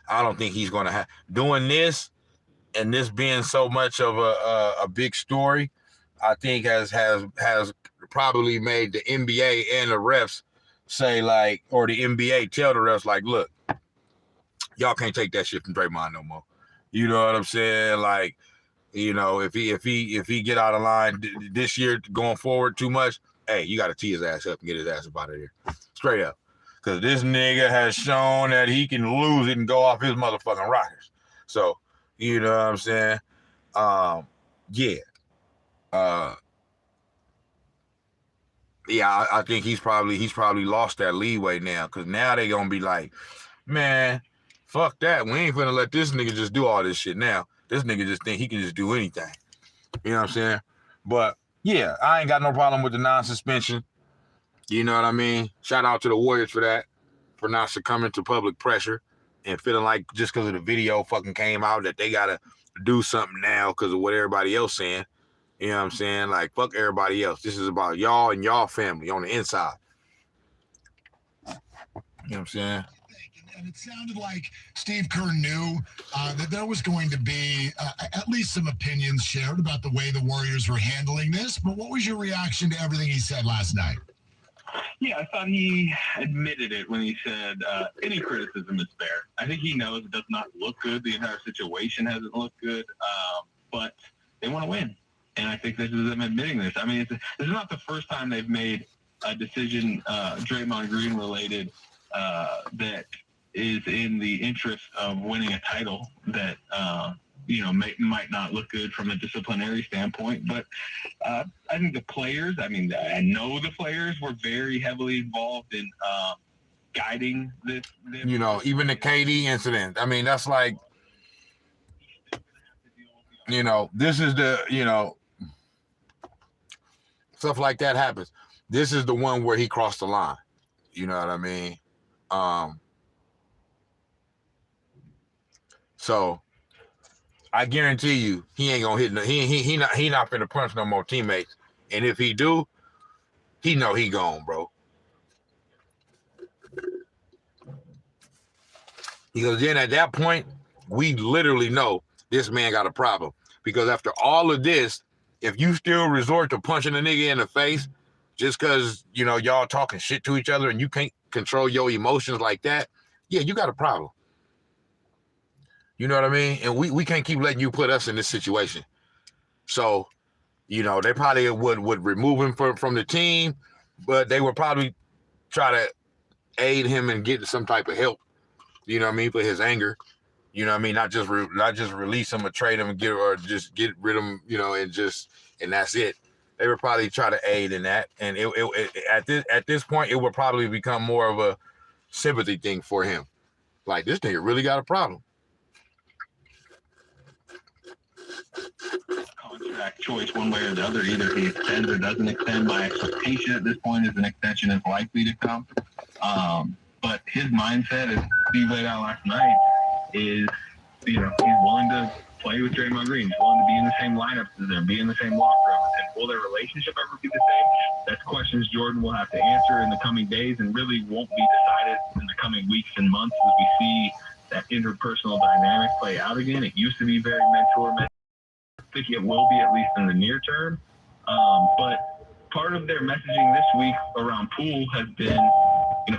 I don't think he's going to have doing this, and this being so much of a big story. I think has probably made the NBA and the refs say, like, or the NBA tell the refs, like, look, y'all can't take that shit from Draymond no more. You know what I'm saying? Like, you know, if he get out of line this year going forward too much, hey, you got to tee his ass up and get his ass up out of here. Straight up. Because this nigga has shown that he can lose it and go off his motherfucking rockers. So, you know what I'm saying? Yeah. Yeah, I think he's probably lost that leeway now, because now they gonna be like, man, fuck that. We ain't finna let this nigga just do all this shit now. This nigga just think he can just do anything. You know what I'm saying? But yeah, I ain't got no problem with the non-suspension. You know what I mean? Shout out to the Warriors for that, for not succumbing to public pressure and feeling like just because of the video fucking came out that they gotta do something now because of what everybody else saying. You know what I'm saying? Like, fuck everybody else. This is about y'all and y'all family on the inside. You know what I'm saying? And it sounded like Steve Kerr knew that there was going to be at least some opinions shared about the way the Warriors were handling this. But what was your reaction to everything he said last night? Yeah, I thought he admitted it when he said any criticism is fair. I think he knows it does not look good. The entire situation hasn't looked good, but they want to win. And I think this is them admitting this. I mean, this is not the first time they've made a decision, Draymond Green related, that is in the interest of winning a title that, might not look good from a disciplinary standpoint. But I think the players, I know the players were very heavily involved in guiding this. You know, even the KD incident. I mean, that's like, you know, this is the, you know, stuff like that happens. This is the one where he crossed the line. You know what I mean? So I guarantee you, he ain't gonna hit. He not finna punch no more teammates. And if he do, he know he gone, bro. Because then at that point, we literally know this man got a problem. Because after all of this, if you still resort to punching a nigga in the face just because, you know, y'all talking shit to each other and you can't control your emotions like that, yeah, you got a problem. You know what I mean? And we can't keep letting you put us in this situation. So, you know, they probably would remove him from the team, but they would probably try to aid him and get some type of help, you know what I mean, for his anger. You know what I mean? Not just release him or trade him and get rid of him, you know, and that's it. They would probably try to aid in that. And at this point, it would probably become more of a sympathy thing for him. Like, this nigga really got a problem. contract choice one way or the other. Either he extends or doesn't extend. My expectation at this point is an extension is likely to come. But his mindset, as Steve laid out last night, is, he's willing to play with Draymond Green. He's willing to be in the same lineups as them, be in the same locker room. And will their relationship ever be the same? That's questions Jordan will have to answer in the coming days and really won't be decided in the coming weeks and months as we see that interpersonal dynamic play out again. It used to be very mentor-mentor. I think it will be, at least in the near term. But part of their messaging this week around Poole has been,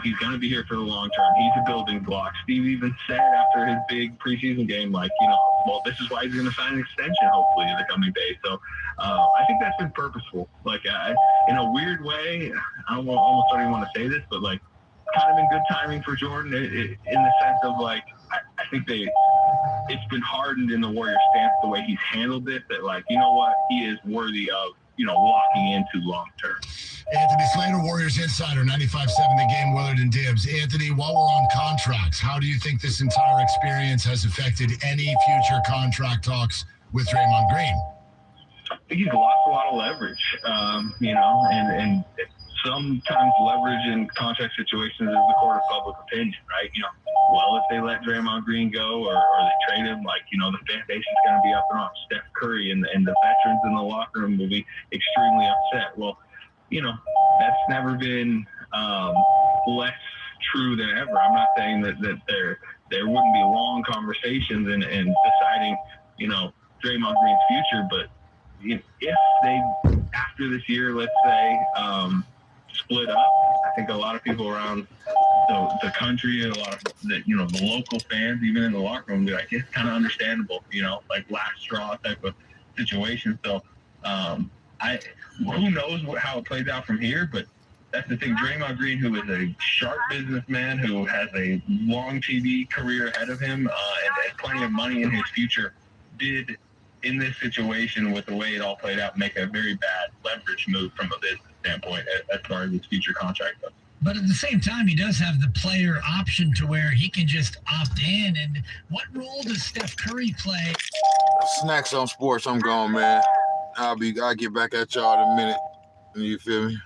he's going to be here for the long term. He's a building block. Steve even said after his big preseason game, well, this is why he's going to sign an extension, hopefully, in the coming days. So I think that's been purposeful. In a weird way, I almost don't even want to say this, but, kind of in good timing for Jordan in the sense of, I think it's been hardened in the Warriors stance the way he's handled this, that, he is worthy of, locking into long term. Anthony Slater, Warriors Insider, 95.7 The Game, Willard and Dibbs. Anthony, while we're on contracts, how do you think this entire experience has affected any future contract talks with Draymond Green? I think he's lost a lot of leverage, and sometimes leverage in contract situations is the court of public opinion, right? If they let Draymond Green go or they trade him, the fan base is going to be up and off. Steph Curry and the veterans in the locker room will be extremely upset. Well, that's never been less true than ever. I'm not saying that there wouldn't be long conversations and deciding, Draymond Green's future, but if they, after this year, let's say, split up, I think a lot of people around the country and a lot of the local fans, even in the locker room, be like, it's kind of understandable, last straw type of situation. So who knows how it plays out from here, but that's the thing. Draymond Green, who is a sharp businessman, who has a long TV career ahead of him and has plenty of money in his future, did in this situation, with the way it all played out, make a very bad leverage move from a business standpoint as far as his future contract goes. But at the same time, he does have the player option to where he can just opt in. And what role does Steph Curry play? Snax on Sports. I'm gone, man. I'll get back at y'all in a minute. You feel me?